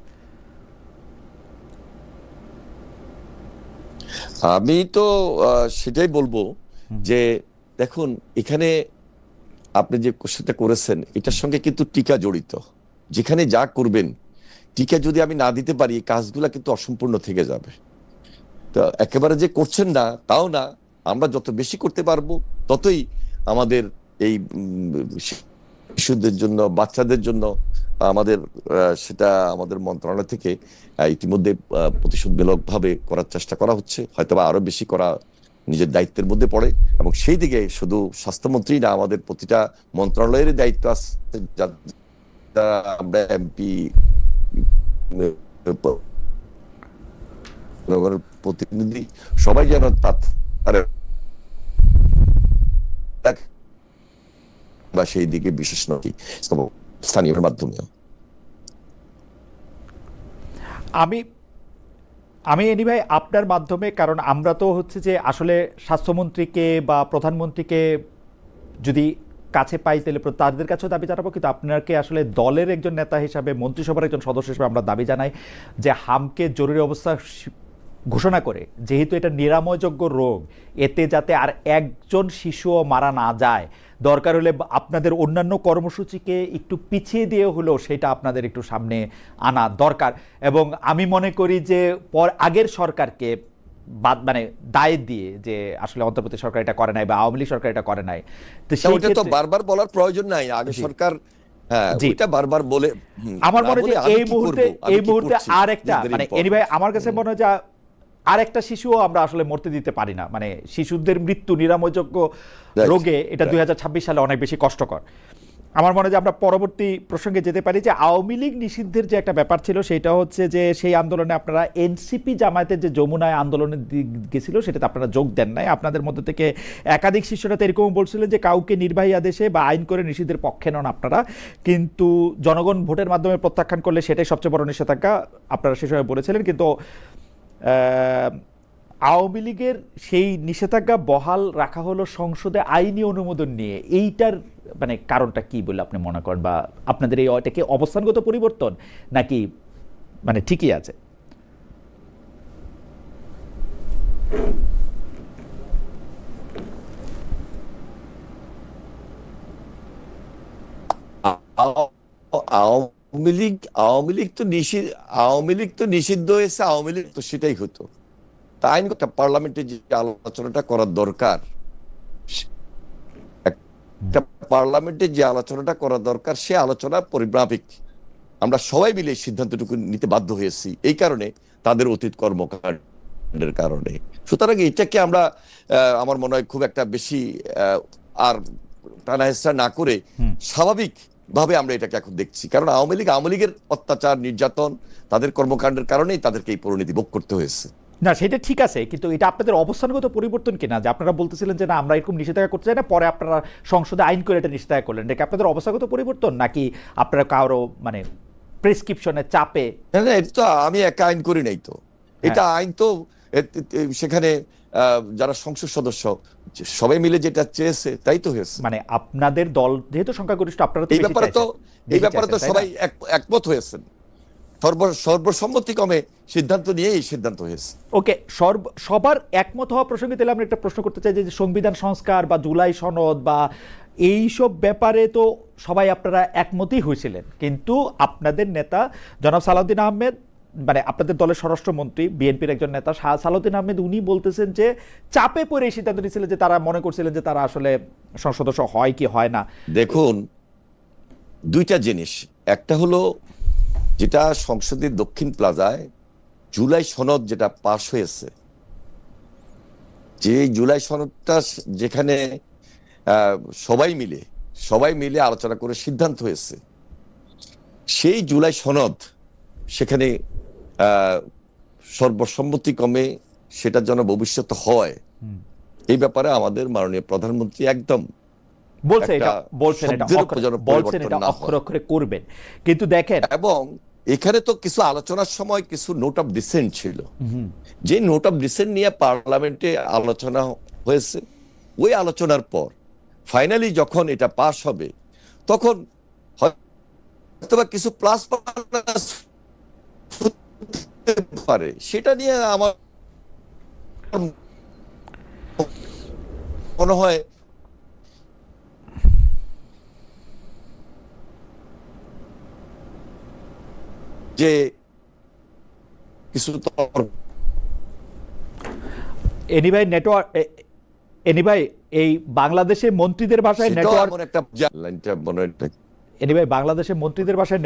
আমি তো সেটাই বলবো যে দেখুন, এখানে আপনি যে কোশ্চেনটা করেছেন এটার সঙ্গে কিন্তু টিকা জড়িত। যেখানে যা করবেন, টিকা যদি আমি না দিতে পারি, কাজগুলা কিন্তু অসম্পূর্ণ থেকে যাবে। তো একেবারে যে করছেন না তাও না, আমরা যত বেশি করতে পারবো ততই আমাদের এই শিশুদের জন্য, বাচ্চাদের জন্য আমাদের সেটা আমাদের মন্ত্রণালয় থেকে ইতিমধ্যে প্রতিশোধমূলক ভাবে করার চেষ্টা করা হচ্ছে। হয়তোবা আরো বেশি করা নিজের দায়িত্বের মধ্যে পড়ে, এবং সেই দিকে শুধু স্বাস্থ্যমন্ত্রী না, আমাদের প্রতিটা মন্ত্রণালয়ের দায়িত্ব আছে। আমরা এমপি, প্রতিনিধি সবাই যেন বা সেই দিকে বিশেষ নয় স্থানীয় মাধ্যমেও। আমি এনিভাই আপনার মাধ্যমে, কারণ আমরা তো হচ্ছে যে আসলে স্বাস্থ্যমন্ত্রীকে বা প্রধানমন্ত্রীকে যদি কাছে পাই তাহলে তাদের কাছেও দাবি জানাবো, কিন্তু আপনাকে আসলে দলের একজন নেতা হিসাবে, মন্ত্রিসভার একজন সদস্য হিসেবে আমরা দাবি জানাই যে হামকে জরুরি অবস্থা ঘোষণা করে, যেহেতু এটা নিরাময়যোগ্য রোগ, এতে যাতে আর একজন শিশুও মারা না যায়, দরকার হলে আপনাদের অন্যান্য কর্মসূচিকে একটু পিছিয়ে দিয়ে হলেও সেটা আপনাদের একটু সামনে আনা দরকার। এবং আমি মনে করি যে আগের সরকারকে মানে দায় দিয়ে যে আসলে অন্তর্বর্তী সরকার এটা করে নাই বা আওয়ামী লীগ সরকার এটা করে নাই, তো তা সেই ওটা তো ক্ষেত্রে বারবার বলার প্রয়োজন নাই, আগে জি সরকার, হ্যাঁ জি ওইটা বারবার বলে আমার না মনে হয় বলে যে আমি এই কি মুহূর্তে করব, আমি কি করছি, আর একটা ইজ ভেরি মানে এনিভাই ইম্পর্টেন্ট। আমার কাছে মনে হয় যে আর একটা শিশুও আমরা আসলে মরতে দিতে পারি না, মানে শিশুদের মৃত্যু নিরাময়যোগ্য রাইট, রোগে এটা রাইট। 2026 সালে অনেক বেশি কষ্টকর। আমার মনে হয় যে আমরা পরবর্তী প্রসঙ্গে যেতে পারি যে আওয়ামী লীগ নিষিদ্ধের যে একটা ব্যাপার ছিল সেটা হচ্ছে যে সেই আন্দোলনে আপনারা এনসিপি জামায়াতের যে যমুনায় আন্দোলনে গেছিল সেটাতে আপনারা যোগ দেন নাই। আপনাদের মধ্যে থেকে একাধিক শিষ্যরা তো এরকম বলছিলেন যে কাউকে নির্বাহী আদেশে বা আইন করে নিষিদ্ধের পক্ষে নন আপনারা, কিন্তু জনগণ ভোটের মাধ্যমে প্রত্যাখ্যান করলে সেটাই সবচেয়ে বড় নিষেধাজ্ঞা আপনারা সে সময় বলেছিলেন। কিন্তু আওয়ামী লীগের সেই নিষেধাজ্ঞা বহাল রাখা হলো সংসদে আইনি অনুমোদন নিয়ে, এইটার মানে কারণটা কি বলে আপনি মনে করেন, বা আপনাদের এই এটা কি অবস্থানগত পরিবর্তন নাকি মানে ঠিকই আছে? আ- আওয়ামী লীগ তো নিষিদ্ধ হয়েছে, আওয়ামী লীগ তো সেটাই হতো। তা আইনগত পার্লামেন্টে যে আলোচনাটা করার দরকার, একটা পার্লামেন্টে যে আলোচনাটা করা দরকার, সে আলোচনা পরিমাপিক আমরা সবাই মিলে এই সিদ্ধান্তটুকু নিতে বাধ্য হয়েছি, এই কারণে তাদের অতীত কর্মকাণ্ডের কারণে। সুতরাং এটাকে আমরা আমার মনে হয় খুব একটা বেশি আর টানাহেঁচড়া না করে স্বাভাবিক ভাবে আমরা এটাকে এখন দেখছি, কারণ আওয়ামী লীগের অত্যাচার নির্যাতন, তাদের কর্মকাণ্ডের কারণেই তাদেরকে এই পরিণতি ভোগ করতে হয়েছে। না সেটা ঠিক আছে, কিন্তু এটা আপনাদের অবস্থানগত পরিবর্তন কিনা, যে আপনারা বলতেছিলেন যে না আমরা এরকম নিষেধাজ্ঞা করতে চাই না, পরে আপনারা সংসদে আইন করে এটা নিষেধাজ্ঞা করলেন, এটা কি আপনাদের অবস্থাগত পরিবর্তন নাকি আপনারা কারো মানে প্রেসক্রিপশনের চাপে? না না, এটা তো আমি একা আইন করি নাই তো, এটা আইন তো সেখানে যারা সংসদ সদস্য সবাই মিলে যেটা চেয়েছে তাই তো হয়েছে। মানে আপনাদের দল যেহেতু সংখ্যাগরিষ্ঠ আপনারা তো এই ব্যাপারে তো সবাই একমত হয়েছেন, সর্বসম্মতিক্রমে সিদ্ধান্ত নিয়ে এই সিদ্ধান্ত হয়েছে। ওকে, সবার একমত হওয়া প্রসঙ্গে তাহলে আমি একটা প্রশ্ন করতে চাই যে সংবিধান সংস্কার বা জুলাই সনদ বা এইসব ব্যাপারে তো সবাই আপনারা একমতই হয়েছিলেন, কিন্তু আপনাদের নেতা জনাব সালাউদ্দিন আহমেদ, মানে আপনাদের দলের স্বরাষ্ট্রমন্ত্রী বিএনপির একজন নেতা সালাউদ্দিন আহমেদ, উনি বলতেছেন যে চাপে পড়ে এই সিদ্ধান্ত নিয়েছিলেন, যে তারা মনে করছিলেন যে তারা আসলে সংসদ সদস্য হয় কি হয় না। দেখুন, দুইটা জিনিস, একটা হলো যেটা সংসদের দক্ষিণ প্লাজায় জুলাই সনদ যেটা পাশ হয়েছে, যে জুলাই সনদটা যেখানে সবাই মিলে আলোচনা করে সিদ্ধান্ত হয়েছে, সেই জুলাই সনদ সেখানে সর্বসম্মতিক্রমে সেটার জন্য ভবিষ্যৎ হয়, এই ব্যাপারে আমাদের মাননীয় প্রধানমন্ত্রী একদম বলছেন এটা অক্ষরে অক্ষরে করবেন, কিন্তু দেখেন এবং এখানে তো কিছু আলোচনার সময় কিছু নোট অফ ডিসেন্ট ছিল, যে নোট অফ ডিসেন্ট নিয়ে পার্লামেন্টে আলোচনা হয়েছে। ওই আলোচনার পর ফাইনালি যখন এটা পাস হবে, তখন হয়তোবা কিছু প্লাস পারে, সেটা নিয়ে আমার মনে হয় যে কিছু এনিভাই নেটওয়ার্ক, এনিভাই এই বাংলাদেশে মন্ত্রীদের ভাষায় নেটওয়ার্ক, লাইনটা মনে হয় এনিভাই বাংলাদেশে মন্ত্রীদের ভাষায়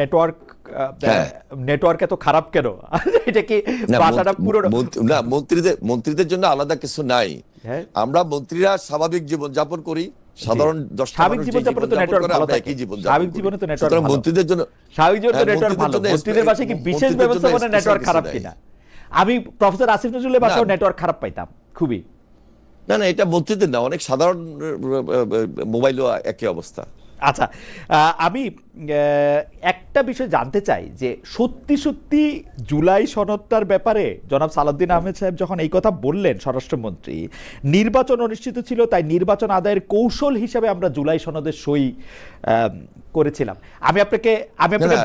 নেটওয়ার্ক এত খারাপ কেন? এটা কি ভাষাটা পুরো না, মন্ত্রীদের জন্য আলাদা কিছু নাই, আমরা মন্ত্রীরা স্বাভাবিক জীবন যাপন করি, সাধারণ স্বাভাবিক জীবনযাপনে তো নেটওয়ার্ক ভালো থাকে, স্বাভাবিক জীবনে তো নেটওয়ার্ক ভালো, মন্ত্রীদের জন্য স্বাভাবিক জীবনে তো নেটওয়ার্ক ভালো, মন্ত্রীদের ভাষায় কি বিশেষ ব্যবস্থাপনা নেটওয়ার্ক খারাপ কিনা? আমি প্রফেসর আসিফ নজরুলের ভাষায় নেটওয়ার্ক খারাপ পাইতাম খুবই। না না, এটা মন্ত্রীদের না, অনেক সাধারণ মোবাইলও একই অবস্থা। আচ্ছা, আমি একটা বিষয় জানতে চাই যে সত্যি সত্যি জুলাই সনদটার ব্যাপারে জনাব সালাউদ্দিন আহমেদ সাহেব যখন এই কথা বললেন, স্বরাষ্ট্রমন্ত্রী, নির্বাচন অনুষ্ঠিত ছিল, তাই নির্বাচন আদায়ের কৌশল হিসাবে আমরা জুলাই সনদের সই করেছিলাম। আমি আপনাকে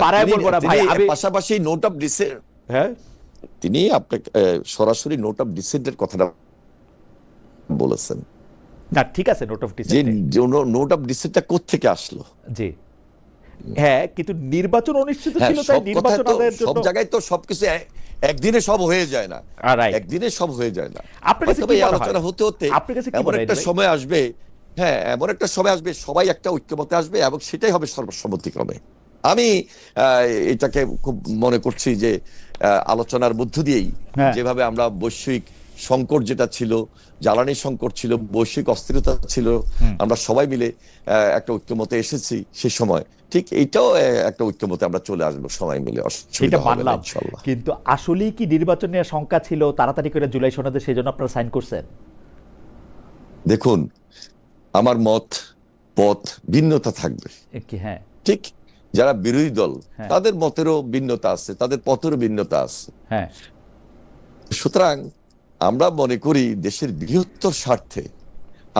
বাড়ায় বলবো না ভাই, আমি পাশাপাশি নোট অফ ডিসেন্ট, হ্যাঁ তিনি আপনাকে সরাসরি নোট অফ ডিসেন্টের কথাটা বলেছেন। না ঠিক আছে, নোট অফ যে ডিসেন্ট, নোট অফ ডিসেন্টটা কোত্থেকে আসলো? জি হ্যাঁ, কিন্তু নির্বাচন অনুষ্ঠিত ছিল, তাই নির্বাচন আদায়ের জন্য সব জায়গায় তো সবকিছু একদিনে সব হয়ে যায় না, রাইট। একদিনে সব হয়ে যায় না। আপনার কাছে হয়তো কি এই মনে হয়? আলোচনা হতে হতে আপনার কাছে কি এমন মনে হয় একটা ভাই? সময় আসবে, হ্যাঁ এমন একটা সময় আসবে সবাই একটা ঐক্যমতে আসবে এবং সেটাই হবে সর্বসম্মতিক্রমে। আমি এটাকে খুব মনে করছি যে আলোচনার মধ্য দিয়েই হ্যাঁ। যেভাবে আমরা বৈশ্বিক সংকট যেটা ছিল, জ্বালানি সংকট ছিল, বৈশ্বিক অস্থিরতা ছিল, আমরা সবাই মিলে একটা ঐক্যমতে এসেছি সে সময়, ঠিক এইটাও একটা ঐক্যমতে আমরা চলে আসবো সবাই মিলে, সেটা অসুবিধা হবে না মানলাম, ইনশাআল্লাহ। কিন্তু আসলেই কি নির্বাচন নিয়ে শঙ্কা ছিল তাড়াতাড়ি করে জুলাই সনদে, সেই জন্য আপনারা সাইন করছেন? দেখুন, আমার মত পথ ভিন্নতা থাকবে, কি হ্যাঁ। ঠিক। যারা বিরোধী দল হ্যাঁ। তাদের মতেরও ভিন্নতা আছে, তাদের পথেরও ভিন্নতা আছে। হ্যাঁ। সুতরাং আমরা মনে করি দেশের বৃহত্তর স্বার্থে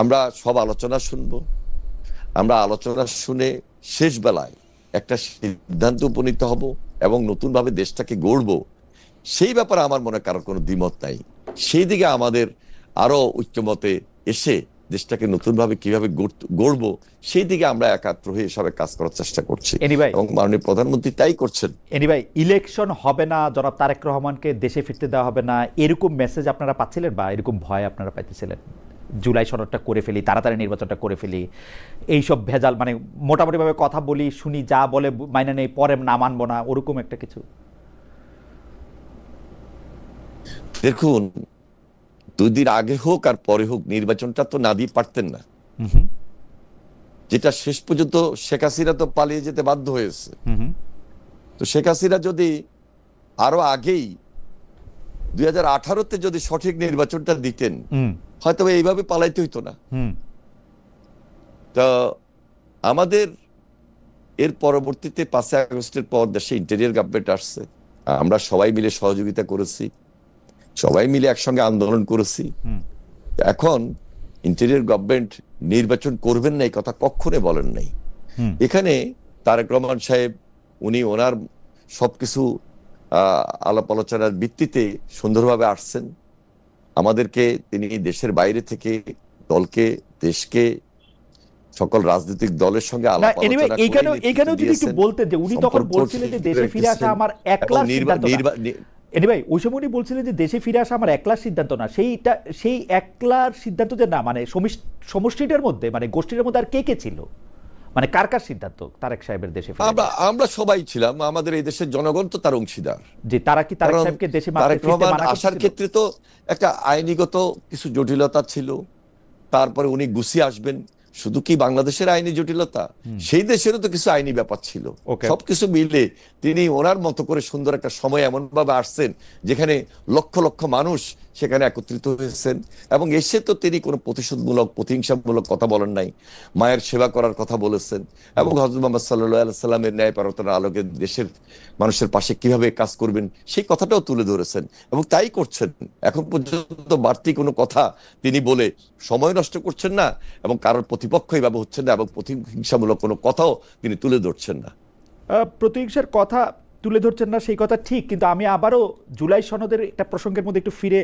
আমরা সব আলোচনা শুনব, আমরা আলোচনা শুনে শেষ বেলায় একটা সিদ্ধান্ত উপনীত হব এবং নতুনভাবে দেশটাকে গড়ব। সেই ব্যাপারে আমার মনে কারোর কোনো দ্বিমত নাই। সেই দিকে আমাদের আরো ঐক্যমতে এসে দেশটাকে নতুনভাবে কিভাবে গড়বো সেই দিকে আমরা একাত্র হয়ে এসবে কাজ করার চেষ্টা করছি Anyway, এবং মাননীয় প্রধানমন্ত্রী তাই করছেন। এনিওয়ে, ইলেকশন হবে না, জনাব তারেক রহমানকে দেশে ফিরতে দেওয়া হবে না, এরকম মেসেজ আপনারা পাচ্ছিলেন বা এরকম ভয় আপনারা পাইতেছিলেন? জুলাই সনদটা করে ফেলি, তাড়াতাড়ি নির্বাচনটা করে ফেলি, এইসব ভেজাল, মানে মোটামুটিভাবে কথা বলি, শুনি, যা বলে মাইনে নেই, পরে না মানবো না, ওরকম একটা কিছু? দেখুন, 2 দিন আগে হোক আর পরে হোক নির্বাচনটা তো না দিয়ে পারতেন না। যেটা শেষ পর্যন্ত শেখ হাসিনা তো পালিয়ে যেতে বাধ্য হয়েছে। তো শেখ হাসিনা যদি আরো আগেই 2018-তে যদি সঠিক নির্বাচনটা দিতেন হয়তো এইভাবে পালাইতে হইতো না। তো আমাদের এর পরবর্তীতে 5 আগস্টের পর দেশে ইন্টেরিয়র গভর্নমেন্ট আসছে, আমরা সবাই মিলে সহযোগিতা করেছি, সবাই মিলে একসঙ্গে আন্দোলন করেছি। এখন ইন্টেরিয়র গভর্নমেন্ট নির্বাচন করবেন না এই কথা কখনো বলেন নাই। এখানে তারেক রহমান সাহেব উনি ওনার সবকিছু আলাপ আলোচনার ভিত্তিতে সুন্দরভাবে আসছেন। আমাদেরকে তিনি দেশের বাইরে থেকে দলকে, দেশকে, সকল রাজনৈতিক দলের সঙ্গে আলাপ আলোচনা করে এইখানেও যদি একটু বলতেন যে উনি তখন বলছিলেন যে দেশে ফিরে আসা আমার একলার সিদ্ধান্ত না। এনিওয়ে, ওই সময় উনি বলছিলেন যে দেশে ফিরে আসা আমার একলার সিদ্ধান্ত না, সেই একলার সিদ্ধান্ত যে না, মানে সমষ্টিটার মধ্যে, মানে গোষ্ঠীর মধ্যে আর কে কে ছিল, মানে কার কার সিদ্ধান্ত তারেক সাহেবের দেশে ফিরে? আমরা সবাই ছিলাম, আমাদের এই দেশের জনগণ তো তার অংশীদার। যে তারা কি তারেক সাহেবকে দেশে তারেক রহমান আসার ক্ষেত্রে তো একটা আইনিগত কিছু জটিলতা ছিল, তারপরে উনি গুছিয়ে আসবেন। শুধু কি বাংলাদেশের আইনি জটিলতা, সেই দেশেরও তো কিছু আইনি ব্যাপার ছিল। সবকিছু মিলে তিনি ওনার মতো করে সুন্দর একটা সময় এমন ভাবে আসছেন যেখানে লক্ষ লক্ষ মানুষ সেখানে একত্রিত হয়েছেন এবং এসে তো তিনি কোনো প্রতিশোধমূলক, প্রতিহিংসামূলক কথা বলেন নাই, মায়ের সেবা করার কথা বলেছেন এবং হযরত মুহাম্মদ সাল্লাল্লাহু আলাইহি সাল্লামের ন্যায়পরায়ণতার আলোকে দেশের মানুষের পাশে কিভাবে কাজ করবেন সেই কথাটাও তুলে ধরেছেন এবং তাই করছেন। এখন পর্যন্ত বাড়তি কোনো কথা তিনি বলে সময় নষ্ট করছেন না এবং কারোর প্রতিপক্ষ এভাবে হচ্ছেন না এবং প্রতিহিংসামূলক কোনো কথাও তিনি তুলে ধরছেন না। প্রতিহিংসার কথা তুলে ধরছেন না সেই কথা ঠিক, কিন্তু আমি আবারও জুলাই সনদের একটা প্রসঙ্গের মধ্যে একটু ফিরে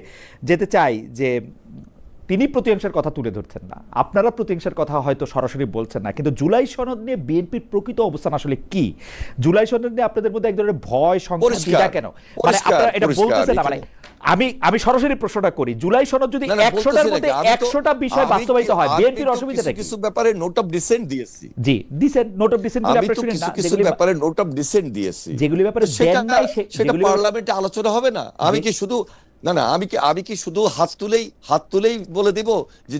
যেতে চাই যে তিনি প্রতিহিংসার কথা তুলে ধরছেন না, আপনারা প্রতিহিংসার কথা হয়তো সরাসরি বলছেন না, কিন্তু জুলাই সনদ নিয়ে বিএনপির প্রকৃত অবস্থান আসলে কি? জুলাই সনদ নিয়ে আপনাদের মধ্যে এক ধরনের ভয়, সংখ্যা, দ্বিধা কেন? মানে আপনারা এটা বলতেছেন না, মানে আমি সরাসরি প্রশ্নটা করি, জুলাই সনদ যদি 100টার মধ্যে 100টা বিষয় বাস্তবায়িত হয়, বিএনপির অসুবিধাটা কি? কিছু ব্যাপারে নোট অফ ডিসেন্ট দিয়েছি। জি দিবেন, নোট অফ ডিসেন্ট গুলো আপনারা শুনেন না? কিছু ব্যাপারে নোট অফ ডিসেন্ট দিয়েছি, যেগুলি ব্যাপারে দেন নাই সেটা পার্লামেন্টে আলোচনা হবে না? আমি কি শুধু আমি কি শুধু হাত তুলেই বলে দেব যে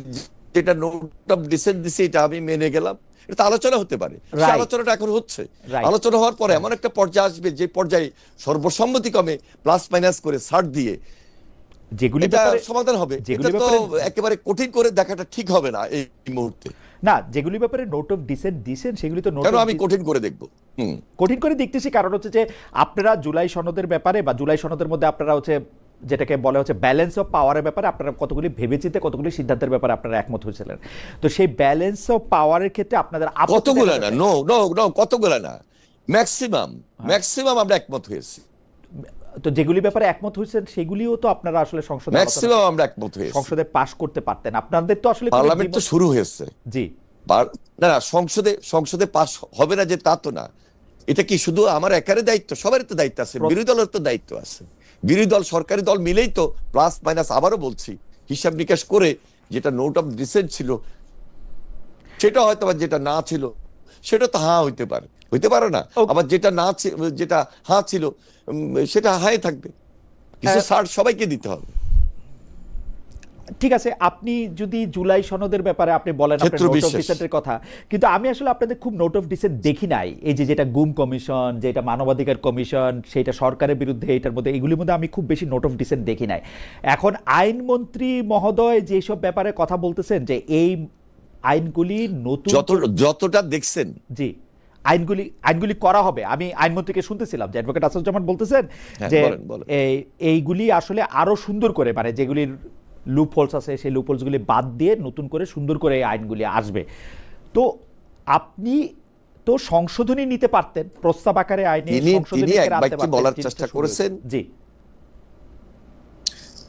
যেটা নোট অফ ডিসেন্ট দিছি এটা আমি মেনে গেলাম? এটা আলোচনা হতে পারে, সেই আলোচনাটা এখন হচ্ছে। আলোচনা হওয়ার পরে এমন একটা পর্যায়ে আসবে যে পর্যায়ে সর্বসম্মতিক্রমে প্লাস মাইনাস করে ছাড় দিয়ে যেগুলি সমাধান হবে। এটা তো একেবারে কঠিন করে দেখাটা ঠিক হবে না এই মুহূর্তে। না, যেগুলি ব্যাপারে নোট অফ ডিসেন্ট দিয়েছেন সেগুলি তো কেন আমি কঠিন করে দেখব? কঠিন করে দেখতেছি কারণ হচ্ছে যে আপনারা জুলাই সনদের ব্যাপারে বা জুলাই সনদের মধ্যে আপনারা হচ্ছে যেটাকে বলা হচ্ছে ব্যালেন্স অফ পাওয়ারের ব্যাপারে আপনারা কতগুলি ভেবেচিন্তে কতগুলি সিদ্ধান্তের ব্যাপারে আপনারা একমত হয়েছিলেন। তো সেই ব্যালেন্স অফ পাওয়ারের ক্ষেত্রে আপনাদের কতগুলো না, নো কতগুলো না, ম্যাক্সিমাম আমরা একমত হয়েছি। তো যেগুলি ব্যাপারে একমত হয়েছেন সেগুলিও তো আপনারা আসলে সংসদে ম্যাক্সিমাম আমরা একমত হয়েছি, সংসদে পাস করতে পারতেন। আপনাদের তো আসলে পার্লামেন্ট তো শুরু হয়েছে। জি না সংসদে পাস হবে না যে তা তো না, এটা কি শুধু আমার একারে দায়িত্ব? সবারই তো দায়িত্ব আছে, বিরোধী দলের তো দায়িত্ব আছে। বিরোধী দল সরকারি দল মিলেই তো প্লাস মাইনাস, আবারও বলছি, হিসাব নিকাশ করে যেটা নোট অফ ডিসেন্ট ছিল সেটা হয়তো, আবার যেটা না ছিল সেটা তো হ্যাঁ হইতে পারে, হইতে পারে না। আবার যেটা না যেটা হ্যাঁ ছিল সেটা হাই থাকবে। কিছু ছাড় সবাইকে দিতে হবে। ঠিক আছে, আপনি যদি জুলাই সনদের ব্যাপারে আপনি বলেন আপনার নোট অফ ডিসেন্টের কথা, কিন্তু আমি আসলে আপনাদের খুব নোট অফ ডিসেন্ট দেখি নাই। এই যে যেটা গুম কমিশন, যেটা মানবাধিকার কমিশন, সেটা সরকারের বিরুদ্ধে, এটার মধ্যে, এগুলির মধ্যে আমি খুব বেশি নোট অফ ডিসেন্ট দেখি নাই। এখন আইনমন্ত্রী মহোদয় যেসব ব্যাপারে কথা বলতেছেন যে এই আইনগুলি নতুন যতটা দেখছেন, জি, আইনগুলি করা হবে। আমি আইনমন্ত্রীকে শুনতেছিলাম যে অ্যাডভোকেট আসাদুজ্জামান বলতেছেন যে এইগুলি আসলে আরো সুন্দর করে, মানে যেগুলির লুপ হোলস আছে সেই লুপ হোলসগুলি বাদ দিয়ে নতুন করে সুন্দর করে এই আইনগুলি আসবে। তো আপনি তো সংশোধনী নিতে পারতেন, প্রস্তাব আকারে আইনে তিনি এক বাক্যে বলার চেষ্টা করেছেন। জি,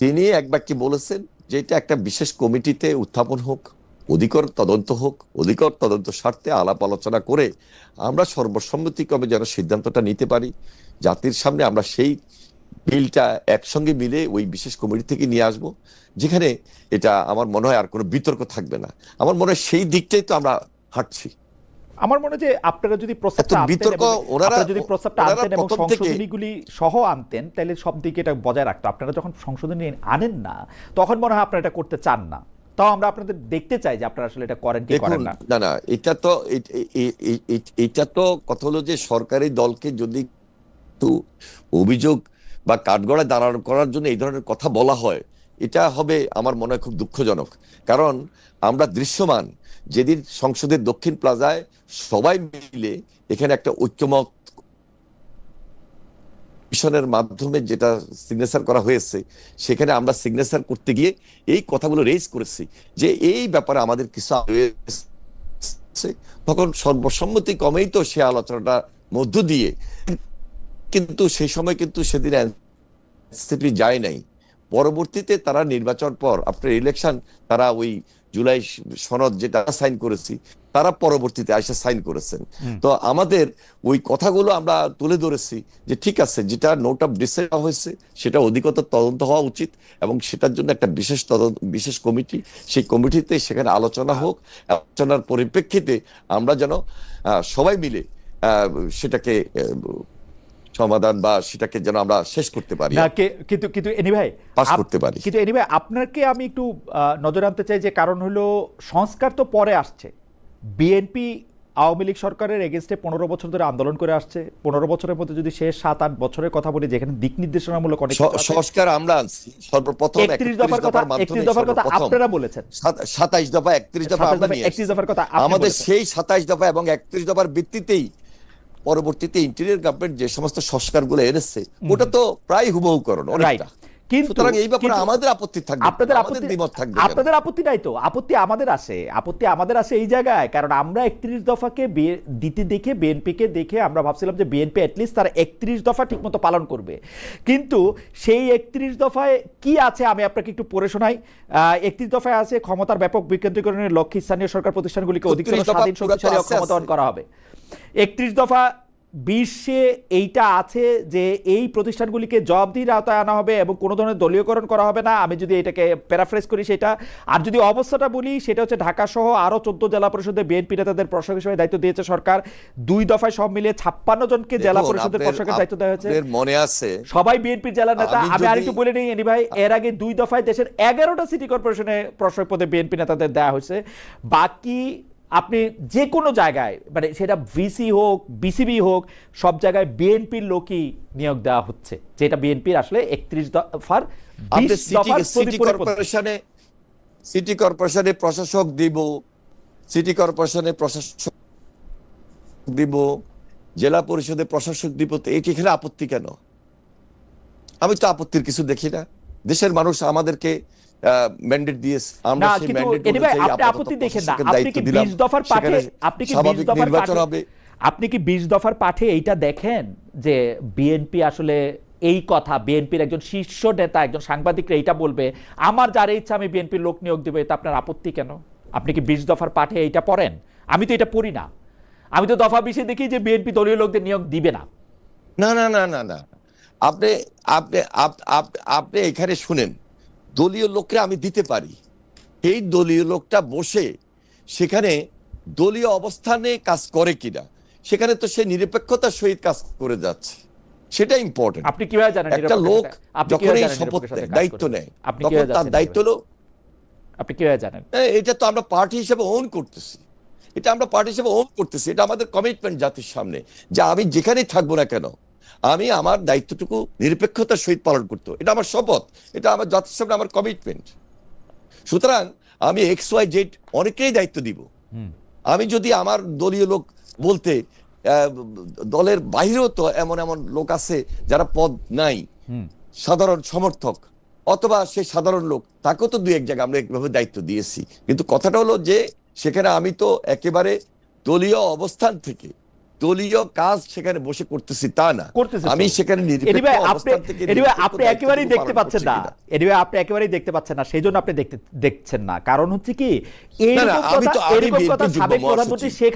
তিনি এক বাক্যে বলেছেন যে এটা একটা বিশেষ কমিটিতে উত্থাপন হোক, অধিকর তদন্ত হোক, অধিকর তদন্ত স্বার্থে আলাপ আলোচনা করে আমরা সর্বসম্মতিক্রমে যেন সিদ্ধান্তটা নিতে পারি জাতির সামনে, আমরা সেই বিলটা একসঙ্গে মিলে ওই বিশেষ কমিটি থেকে নিয়ে আসব, যেখানে এটা আমার মনে হয় আর কোনো বিতর্ক থাকবে না। আমার মনে হয় সেই দিকটাই তো আমরা হাঁটছি। আমার মনে হয় যে আপনারা যদি প্রস্তাবটা আনতেন এবং সংশোধনীগুলি সহ আনতেন, তাহলে সব দিকে এটা বজায় রাখতো। আপনারা যখন সংশোধনী আনেন না, তখন মনে হয় আপনারা এটা করতে চান না। তাও আমরা আপনাদের দেখতে চাই যে আপনারা আসলে এটা করেন কি করেন না। না, এটা তো কথা হলো যে সরকারি দলকে যদি অভিযোগ বা কাঠগড়ায় দাঁড়ানো করার জন্য এই ধরনের কথা বলা হয়, এটা হবে আমার মনে হয় খুব দুঃখজনক। কারণ আমরা দৃশ্যমান, যেদিন সংসদের দক্ষিণ প্লাজায় সবাই মিলে এখানে একটা ঐক্যমত মিশনের মাধ্যমে যেটা সিগনেচার করা হয়েছে, সেখানে আমরা সিগনেচার করতে গিয়ে এই কথাগুলো রেজ করেছি যে এই ব্যাপারে আমাদের কিছু তখন সর্বসম্মতি কমেই তো সে আলোচনাটা মধ্য দিয়ে, কিন্তু সেই সময় কিন্তু সেদিন এনসিপি যায় নাই। পরবর্তীতে তারা নির্বাচন পর আফটার ইলেকশন তারা ওই জুলাই সনদ যেটা সাইন করেছি, তারা পরবর্তীতে এসে সাইন করেছেন। তো আমাদের ওই কথাগুলো আমরা তুলে ধরেছি যে ঠিক আছে, যেটা নোট অফ ডিসেন্ট হয়েছে সেটা অধিকতর তদন্ত হওয়া উচিত, এবং সেটার জন্য একটা বিশেষ কমিটি, সেই কমিটিতে সেখানে আলোচনা হোক। আলোচনার পরিপ্রেক্ষিতে আমরা যেন সবাই মিলে সেটাকে সমাধান বা সেটাকে যেন আমরা শেষ করতে পারি, কিন্তু এনিভাই পাস করতে পারি। কিন্তু এনিভাই আপনাকে আমি একটু নজর আনতে চাই যে কারণ হলো সংস্কার তো পরে আসছে। বিএনপি আওয়ামী লীগ সরকারের এগেনস্টে 15 বছর ধরে আন্দোলন করে আসছে। 15 বছরের মধ্যে যদি শেষ 7-8 বছরের কথা বলি, যেখানে দিক নির্দেশনামূলক অনেক সংস্কার আমরা আনছি। সর্বপ্রথম 31 দফার কথা আপনারা বলেছেন, 27 দফা 31 দফা আমরা নিয়ে 31 দফার কথা আমাদের সেই 27 দফা এবং 31 দফার ভিত্তিতেই পরবর্তীতে ইন্টেরিয়র গভর্নমেন্ট যে সমস্ত সংস্কারগুলো এনেছে, ওটা তো প্রায় হুবহু করণ অনেকটা। কিন্তু এই ব্যাপারে আমাদের আপত্তি থাকবে, আপনাদের আপত্তি নাই তো? আপত্তি আমাদের আসে এই জায়গায়, কারণ আমরা 31 দফাকে দিতে দেখে, বিএনপিকে দেখে আমরা ভাবছিলাম যে বিএনপি অ্যাটলিস্ট তার 31 দফা ঠিকমতো পালন করবে। কিন্তু সেই 31 দফায় কি আছে আমি আপনাকে একটু পড়ে শোনাই। 31 দফায় আছে ক্ষমতার ব্যাপক বিকেন্দ্রীকরণের লক্ষ্যে স্থানীয় সরকার প্রতিষ্ঠানগুলিকে অধিক স্বাধীন, শক্তিশালী, অক্ষমতায়ন করা হবে। 31 দফা 20-এ এইটা আছে যে এই প্রতিষ্ঠানগুলিকে জবাবদিহির আওতায় আনা হবে এবং কোনো ধরনের দলীয়করণ করা হবে না। আমি যদি এটাকে প্যারাফ্রেজ করি সেটা, আর যদি অবস্থাটা বলি সেটা হচ্ছে ঢাকা সহ আরো 14 জেলা পরিষদে বিএনপি নেতাদের প্রশাসক হিসেবে দায়িত্ব দিয়েছে সরকার। 2 দফায় সব মিলিয়ে 56 জনকে জেলা পরিষদের প্রশাসকের দায়িত্ব দেওয়া হয়েছে। মনে আছে সবাই বিএনপির জেলা নেতা। আমি আরেকটু বলে নিই এনি ভাই, এর আগে 2 দফায় দেশের 11টা সিটি কর্পোরেশনে প্রশাসক পদে বিএনপি নেতাদের দেওয়া হয়েছে। বাকি আপনি যে কোনো জায়গায়, মানে সেটা ভিসি হোক, বিসিবি হোক, সব জায়গায় বিএনপির লোকই নিয়োগ দেওয়া হচ্ছে, যেটা বিএনপির আসলে 31 দফার 20 দফার সিটি কর্পোরেশনে প্রশাসক দিব, সিটি কর্পোরেশনে প্রশাসক দিব, জেলা পরিষদে প্রশাসক দিব। তো এখানে আপত্তি কেন? আমি তো আপত্তির কিছু দেখি না। দেশের মানুষ আমাদেরকে ম্যান্ডেট দিয়েছে, আমরা সেই ম্যান্ডেট অনুযায়ী আপত্তি দেখেন না। আপনি কি 20 দফার পাঠে, আপনি কি 20 দফার পাঠে এইটা দেখেন যে বিএনপি আসলে এই কথা, বিএনপির একজন শীর্ষ নেতা, একজন সাংবাদিকরা এইটা বলবে আমার যার ইচ্ছা আমি বিএনপির লোক নিয়োগ দেব, এটা আপনার আপত্তি কেন? আপনি কি 20 দফার পাঠে এইটা পড়েন? আমি তো এটা পড়ি না। আমি তো দফা 20 দেখি যে বিএনপি দলীয় লোকদের নিয়োগ দিবে না। না না না না না, আপনি আপনি আপনি এখানে শুনেন, দলীয় লোকরা আমি দিতে পারি, এই দলীয় লোকটা বসে সেখানে দলীয় অবস্থানে কাজ করে কিনা, সেখানে তো সে নিরপেক্ষতার সহিত কাজ করে যাচ্ছে, সেটা ইম্পর্টেন্ট। আপনি কিভাবে জানেন একটা লোক যখন এই শপথ দায়িত্ব নেয় তখন তার দায়িত্ব হলো, আপনি কিভাবে জানেন? এটা তো আমরা পার্টি হিসেবে ওন করতেছি, এটা আমরা পার্টি হিসেবে ওন করতেছি, এটা আমাদের কমিটমেন্ট জাতির সামনে যে আমি যেখানেই থাকবো না কেন আমি আমার দায়িত্বটুকু নিরপেক্ষতার সহিত পালন করতে, এটা আমার শপথ, এটা আমার জাতির সামনে আমার কমিটমেন্ট। সুতরাং আমি এক্স ওয়াই জেড অনেকেই দায়িত্ব দিব। আমি যদি আমার দলীয় লোক বলতে দলের বাইরেও তো এমন এমন লোক আছে যারা পদ নাই, সাধারণ সমর্থক অথবা সেই সাধারণ লোক, তাকেও তো দুই এক জায়গায় আমরা একভাবে দায়িত্ব দিয়েছি। কিন্তু কথাটা হলো যে সেখানে আমি তো একেবারে দলীয় অবস্থান থেকে দলীয় কাজ সেখানে বসে করতেছি তা না, আমি সেখানে নিরপেক্ষ অবস্থান থেকে আপনি একেবারেই দেখতে পাচ্ছেন না, আপনি একেবারেই দেখতে পাচ্ছেন না, সেই জন্য আপনি দেখছেন না। কারণ হচ্ছে কি এরকম কথা সাবেক প্রধানমন্ত্রী শেখ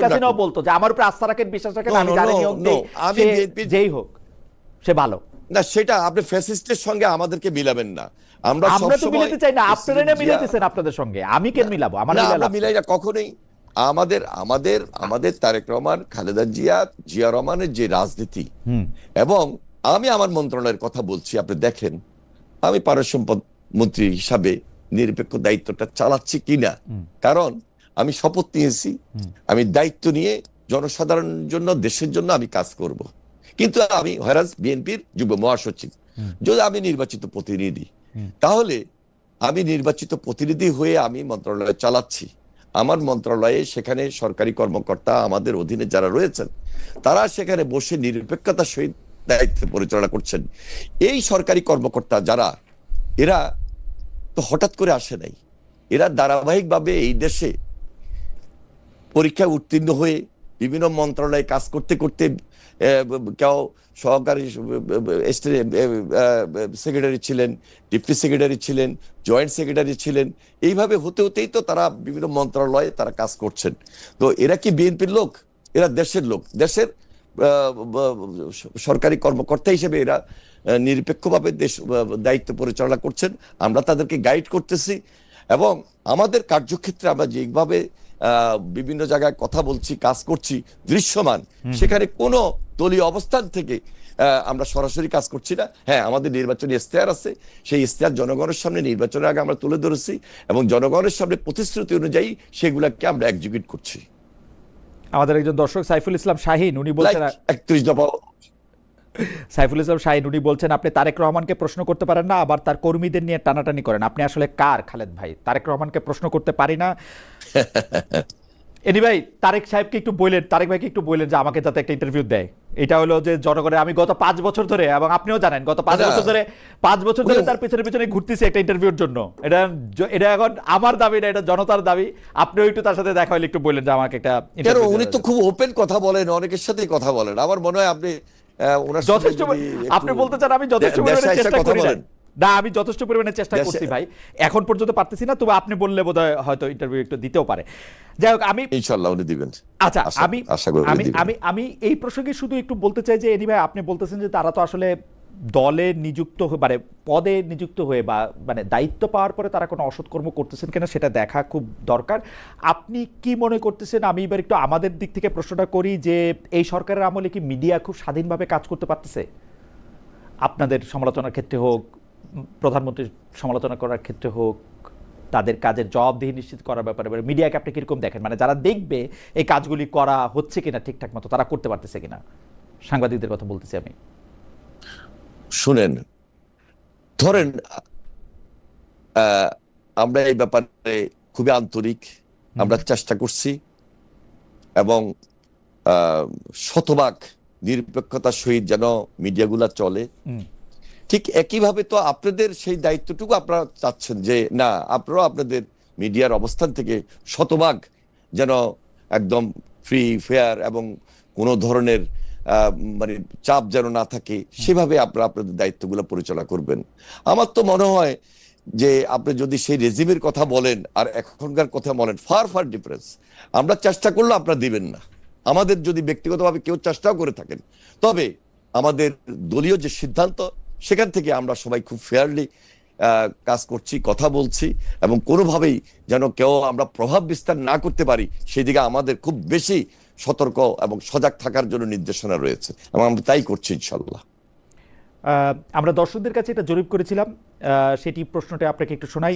হাসিনাও বলতো যে আমার উপরে আস্থা রাখেন, বিশ্বাস রাখেন, আমি যারে নিয়োগ দেই যেই হোক সে ভালো না। সেটা আপনি ফ্যাসিস্টের সঙ্গে আমাদেরকে মিলাবেন না। আমরা তো মিলাতে চাই না, আপনারা না মিলাতেছেন আপনাদের সঙ্গে, আমি কেন মিলাবো? আমরা মিলাই না কখনোই। আমাদের আমাদের আমাদের তারেক রহমান, খালেদা জিয়া, জিয়া রহমানের যে রাজনীতি, এবং আমি আমার মন্ত্রণালয়ের কথা বলছি, আপনি দেখেন আমি পারস্য সম্পদ মন্ত্রী হিসাবে নিরপেক্ষ দায়িত্বটা চালাচ্ছি কিনা, কারণ আমি শপথ নিয়েছি আমি দায়িত্ব নিয়ে জনসাধারণের জন্য, দেশের জন্য আমি কাজ করব। কিন্তু আমি হয়রাজ বিএনপির যুগ্ম মহাসচিব, যদি আমি নির্বাচিত প্রতিনিধি, তাহলে আমি নির্বাচিত প্রতিনিধি হয়ে আমি মন্ত্রণালয় চালাচ্ছি। আমার মন্ত্রণালয়ে সেখানে সরকারি কর্মকর্তা আমাদের অধীনে যারা রয়েছেন তারা সেখানে বসে নিরপেক্ষতার সহিত দায়িত্ব পরিচালনা করছেন। এই সরকারি কর্মকর্তা যারা, এরা তো হঠাৎ করে আসে নাই, এরা ধারাবাহিকভাবে এই দেশে পরীক্ষায় উত্তীর্ণ হয়ে বিভিন্ন মন্ত্রণালয়ে কাজ করতে করতে, কেউ সহকারী সেক্রেটারি ছিলেন, ডিপ্টি সেক্রেটারি ছিলেন, জয়েন্ট সেক্রেটারি ছিলেন, এইভাবে হতে হতেই তো তারা বিভিন্ন মন্ত্রণালয়ে তারা কাজ করছেন। তো এরা কি বিএনপির লোক? এরা দেশের লোক, দেশের সরকারি কর্মকর্তা হিসেবে এরা নিরপেক্ষভাবে দেশ দায়িত্ব পরিচালনা করছেন। আমরা তাদেরকে গাইড করতেছি এবং আমাদের কার্যক্ষেত্রে আমরা যেভাবে বিভিন্ন জায়গায় কথা বলছি, কাজ করছি, দৃশ্যমান, সেখানে কোনো দলীয় অবস্থান থেকে আমরা সরাসরি কাজ করছি না। হ্যাঁ, আমাদের নির্বাচনী ইশতেহার আছে, সেই ইশতেহার জনগণের সামনে নির্বাচনের আগে আমরা তুলে ধরেছি এবং জনগণের সামনে প্রতিশ্রুতি অনুযায়ী সেগুলাকে আমরা এক্সিকিউট করছি। আমাদের একজন দর্শক সাইফুল ইসলাম শাহীন, উনি বলছেন 31 দফা। সাইফুল ইসলাম শাহীন উনি বলছেন আপনি তারেক রহমানকে প্রশ্ন করতে পারেন না, আবার তার কর্মীদের নিয়ে টানাটানি করেন। আপনি আসলে কার খালেদ ভাই? তারেক রহমানকে প্রশ্ন করতে পারি না। ভাই তারেক সাহেবকে একটু বললেন, তারেক ভাইকে একটু বললেন যে আমাকে যাতে একটা ইন্টারভিউ দেয়। এটা হলো যে জনগণের, আমি গত 5 বছর ধরে, এবং আপনিও জানেন গত 5 বছর ধরে তার পেছনে পেছনে ঘুরতেছি একটা ইন্টারভিউর জন্য। এটা এখন আমার দাবি না, এটা জনতার দাবি। আপনিও একটু তার সাথে দেখা হলে একটু বললেন যে আমাকে একটা ইন্টারভিউ। উনি তো খুব ওপেন কথা বলেন, অনেকের সাথেই কথা বলেন। আমার মনে হয় আপনি যথেষ্ট, আপনি বলতে চান আমি যথেষ্ট পরিমাণে চেষ্টা করি না, আমি যথেষ্ট পরিমাণে চেষ্টা করছি ভাই, এখন পর্যন্ত পারতেছি না, তবে আপনি বললে বোধহয় হয়তো ইন্টারভিউ একটু দিতেও পারে। যাই হোক, আমি ইনশাআল্লাহ উনি দিবেন। আচ্ছা, আমি এই প্রসঙ্গে শুধু একটু বলতে চাই যে ভাই আপনি বলতেছেন যে তারা তো আসলে দলে নিযুক্ত হয়ে, মানে পদে নিযুক্ত হয়ে বা মানে দায়িত্ব পাওয়ার পরে তারা কোনো অসৎকর্ম করতেছেন কিনা সেটা দেখা খুব দরকার। আপনি কি মনে করতেছেন? আমি এবার একটু আমাদের দিক থেকে প্রশ্নটা করি যে এই সরকারের আমলে কি মিডিয়া খুব স্বাধীনভাবে কাজ করতে পারতেছে? আপনাদের সমালোচনার ক্ষেত্রে হোক, প্রধানমন্ত্রীর সমালোচনা করার ক্ষেত্রে হোক, তাদের কাজের জবাবদিহি নিশ্চিত করার ব্যাপারে মিডিয়াকে আপনি কিরকম দেখেন? মানে যারা দেখবে এই কাজগুলি করা হচ্ছে কিনা ঠিকঠাক মতো, তারা করতে পারতেছে কিনা? সাংবাদিকদের কথা বলতেছি আমি। শুনেন, ধরেন আমরা এই ব্যাপারে খুবই আন্তরিক, আমরা চেষ্টা করছি এবং শতভাগ নিরপেক্ষতার সহিত যেন মিডিয়াগুলা চলে। ঠিক একইভাবে তো আপনাদের সেই দায়িত্বটুকু আপনারা চাচ্ছেন যে না, আপনারাও আপনাদের মিডিয়ার অবস্থান থেকে শতভাগ যেন একদম ফ্রি ফেয়ার এবং কোনো ধরনের মানে চাপ যেন না থাকে, সেভাবে আপনারা আপনাদের দায়িত্বগুলো পরিচালনা করবেন। আমার তো মনে হয় যে আপনি যদি সেই রেজিমের কথা বলেন আর এখনকার কথা বলেন, ফার ফার ডিফারেন্স। আমরা চেষ্টা করলে আপনারা দিবেন না। আমাদের যদি ব্যক্তিগতভাবে কেউ চেষ্টাও করে থাকেন, তবে আমাদের দলীয় যে সিদ্ধান্ত সেখান থেকে আমরা সবাই খুব ফেয়ারলি কাজ করছি, কথা বলছি, এবং কোনোভাবেই যেন কেউ আমরা প্রভাব বিস্তার না করতে পারি সেদিকে আমাদের খুব বেশি সতর্ক এবং সজাগ থাকার জন্য নির্দেশনা রয়েছে, এবং আমরা তাই করছি ইনশাল্লাহ। আমরা দর্শকদের কাছে এটা জরিপ করেছিলাম, সেটি প্রশ্নটা আপনাকে একটু শোনাই।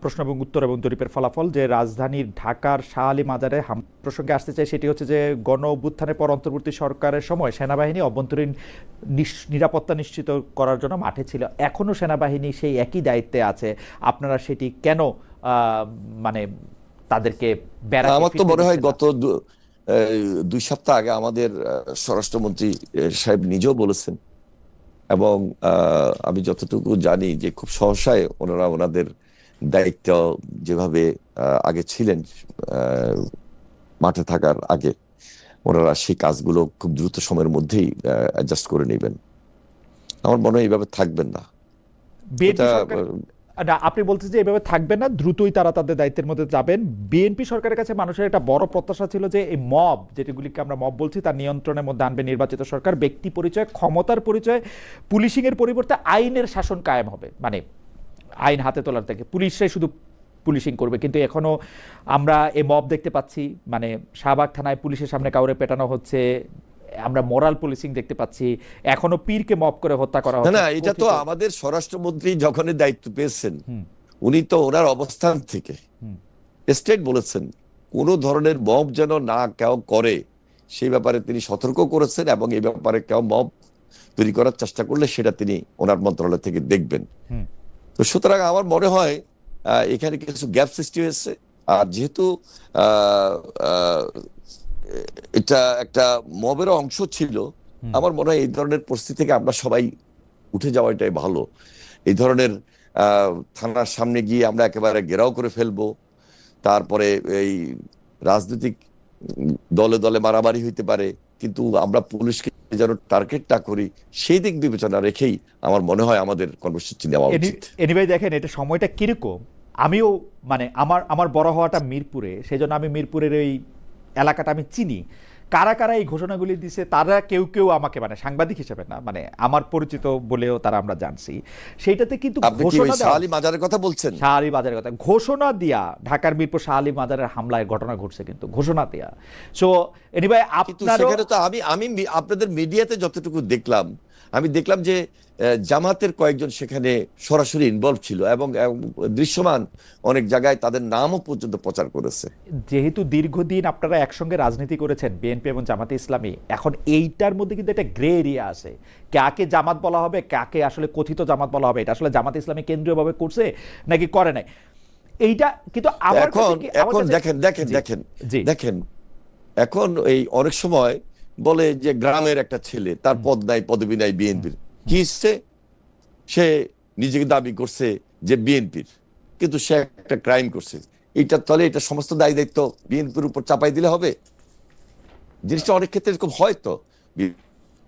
প্রশ্ন এবং উত্তর এবং জরিপের ফলাফল, যে রাজধানীর ঢাকার শাহ আলী মাজারে প্রসঙ্গে আসতে চাই, সেটি হচ্ছে যে গণ অভ্যুত্থানের পর অন্তর্বর্তী সরকারের সময় সেনাবাহিনী অভ্যন্তরীণ নিরাপত্তা নিশ্চিত করার জন্য মাঠে ছিল। এখনও সেনাবাহিনী সেই একই দায়িত্বে আছে, আপনারা সেটি কেন মানে তাদেরকে আমার তো মনে হয় গত 2 সপ্তাহ আগে আমাদের স্বরাষ্ট্রমন্ত্রী সাহেব নিজেও বলেছেন, এবং আমি যতটুকু জানি যে খুব সহসায় ওনারা ওনাদের দায়িত্ব যেভাবে আগে ছিলেন মাঠে থাকার আগে, ওনারা সেই কাজগুলো খুব দ্রুত সময়ের মধ্যেই অ্যাডজাস্ট করে নেবেন। আমার মনে হয় এইভাবে থাকবেন না। না, আপনি বলছেন যে এভাবে থাকবে না, দ্রুতই তারা তাদের দায়িত্বের মধ্যে যাবেন। বিএনপি সরকারের কাছে মানুষের একটা বড় প্রত্যাশা ছিল যে এই মব, যেগুলিকে আমরা মব বলছি, তার নিয়ন্ত্রণের মধ্যে আনবে নির্বাচিত সরকার। ব্যক্তি পরিচয়, ক্ষমতার পরিচয়, পুলিশিং এর পরিবর্তে আইনের শাসন কায়েম হবে, মানে আইন হাতে তোলার থেকে পুলিশরাই শুধু পুলিশিং করবে। কিন্তু এখনো আমরা এই মব দেখতে পাচ্ছি, মানে শাহবাগ থানায় পুলিশের সামনে কাউরে পেটানো হচ্ছে, আমরা মোরাল পুলিশিং দেখতে পাচ্ছি, এখনো পীরকে মব করে হত্যা করা হচ্ছে। না, এটা তো আমাদের স্বরাষ্ট্রমন্ত্রী যখন দায়িত্ব পেয়েছেন উনি তো ওনার অবস্থান থেকে স্টেট বলেছেন কোনো ধরনের মব যেন না কেউ করে, সেই ব্যাপারে তিনি সতর্ক করেছেন, এবং এই ব্যাপারে কেউ মব তৈরি করার চেষ্টা করলে সেটা তিনি ওনার মন্ত্রণালয় থেকে দেখবেন। তো সুতরাং আমার মনে হয় এখানে কিছু গ্যাপ সৃষ্টি হয়েছে। আর যেহেতু এটা একটা মবের অংশ ছিল, আমার মনে হয় এই ধরনের পরিস্থিতি থেকে আমরা সবাই উঠে যাওয়াটাই ভালো। এই ধরনের থানার সামনে গিয়ে আমরা একেবারে ঘেরাও করে ফেলবো, তারপরে এই রাজনৈতিক দলে দলে মারামারি হইতে পারে, কিন্তু আমরা পুলিশকে যেন টার্গেট না করি সেই দিক বিবেচনা রেখেই আমার মনে হয় আমাদের কর্মসূচি নেওয়া উচিত। এনিওয়ে দেখেন, এটা সময়টা কিরকম, আমিও মানে আমার বড় হওয়াটা মিরপুরে, সেই জন্য আমি মিরপুরের এই এলাকাটা আমি চিনি। কারা কারা এই ঘোষণাগুলি দিছে, তারা কেউ কেউ আমাকে, মানে সাংবাদিক হিসেবে না, মানে আমার পরিচিত বলেও তারা আমরা জানছি। সেইটাতে কিন্তু শাহ আলী মাজারের কথা বলছেন, শাহ আলী মাজারের কথা ঘোষণা দিয়া, ঢাকার মিরপুর শাহ আলী মাজারের হামলায় ঘটনা ঘটছে কিন্তু ঘোষণা দেয়া। সো এনিওয়ে সেখানে তো আমি আপনাদের মিডিয়াতে যতটুকু দেখলাম, আমি দেখলাম যে জামাতের কয়েকজন সেখানে সরাসরি ইনভলভ ছিল, এবং দৃশ্যমান অনেক জায়গায় তাদের নামও পর্যন্ত প্রচার করেছে। যেহেতু দীর্ঘদিন আপনারা একসঙ্গে রাজনীতি করেছেন, বিএনপি এবং জামাতে ইসলামী, এখন এইটার মধ্যে কিন্তু একটা গ্রে এরিয়া আছে, কাকে জামাত বলা হবে, কাকে আসলে কথিত জামাত বলা হবে, এটা আসলে জামাতে ইসলামী কেন্দ্রীয়ভাবে করছে নাকি করে নাই, এইটা কিন্তু এখন দেখেন এখন এই অনেক সময় বলে যে গ্রামের একটা ছেলে, তার পদ নাই পদবি নাই বিএনপির, কি হচ্ছে, সে নিজেকে দাবি করছে যে বিএনপির, কিন্তু সে একটা ক্রাইম করছে। এটা তাহলে এটা সমস্ত দায় দায়িত্ব বিএনপির উপর চাপাই দিলে হবে? জিনিসটা অনেক ক্ষেত্রে এরকম হয়। তো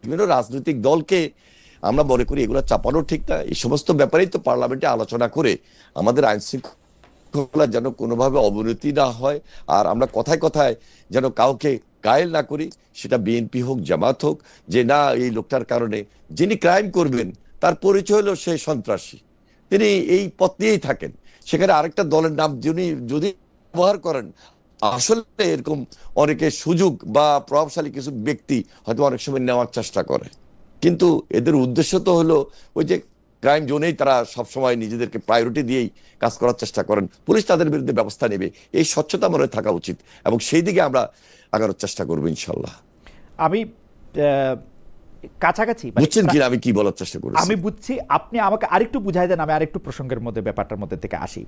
বিভিন্ন রাজনৈতিক দলকে আমরা মনে করি এগুলো চাপানো ঠিক না। এই সমস্ত ব্যাপারেই তো পার্লামেন্টে আলোচনা করে আমাদের আইন শৃঙ্খলা যেন কোনোভাবে অবনতি না হয়, আর আমরা কথায় কথায় যেন কাউকে গায়েল না করি, সেটা বিএনপি হোক জামাত হোক, যে না এই লোকটার কারণে যিনি ক্রাইম করবেন তার পরিচয় হলো সে সন্ত্রাসী, তিনি এই পথ নিয়েই থাকেন, সেখানে আরেকটা দলের নাম যদি ব্যবহার করেন, আসলে এরকম অনেকে সুযোগ বা প্রভাবশালী কিছু ব্যক্তি হয়তো অনেক সময় নেওয়ার চেষ্টা করে, কিন্তু এদের উদ্দেশ্য তো হলো ওই যে ক্রাইম জোনেই তারা সবসময় নিজেদেরকে প্রায়োরিটি দিয়েই কাজ করার চেষ্টা করেন, পুলিশ তাদের বিরুদ্ধে ব্যবস্থা নেবে, এই স্বচ্ছতা মনে থাকা উচিত, এবং সেই দিকে আমরা আগানোর চেষ্টা করবো ইনশাল্লাহ। আমি কাছাকাছি বুঝছেন কিনা আমি কি বলার চেষ্টা করছি? আমি বুঝছি, আপনি আমাকে আরেকটু বুঝাই দেন, আমি আরেকটু প্রসঙ্গের মধ্যে ব্যাপারটার মধ্যে থেকে আসি।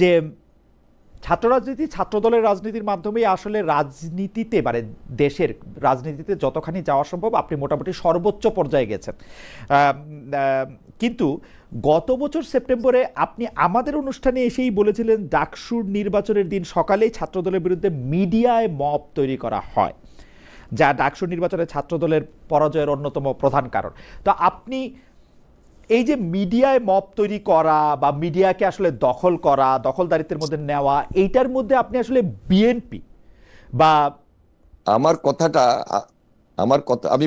যে ছাত্র রাজনীতি, ছাত্রদলের রাজনীতির মাধ্যমেই আসলে রাজনীতিতে, মানে দেশের রাজনীতিতে যতখানি যাওয়া সম্ভব আপনি মোটামুটি সর্বোচ্চ পর্যায়ে গেছেন। কিন্তু গত বছর সেপ্টেম্বরে আপনি আমাদের অনুষ্ঠানে এসেই বলেছিলেন ডাকসুর নির্বাচনের দিন সকালেই ছাত্রদলের বিরুদ্ধে মিডিয়ায় মব তৈরি করা হয়, যা ডাকসুর নির্বাচনে ছাত্রদলের পরাজয়ের অন্যতম প্রধান কারণ। তো আপনি এই যে মিডিয়ায় মব তৈরি করা বা মিডিয়াকে আসলে দখল করা, দখলদারিত্বের মধ্যে নেওয়া, এইটার মধ্যে আপনি আসলে বিএনপি বা আমার কথাটা, আমার কথা আমি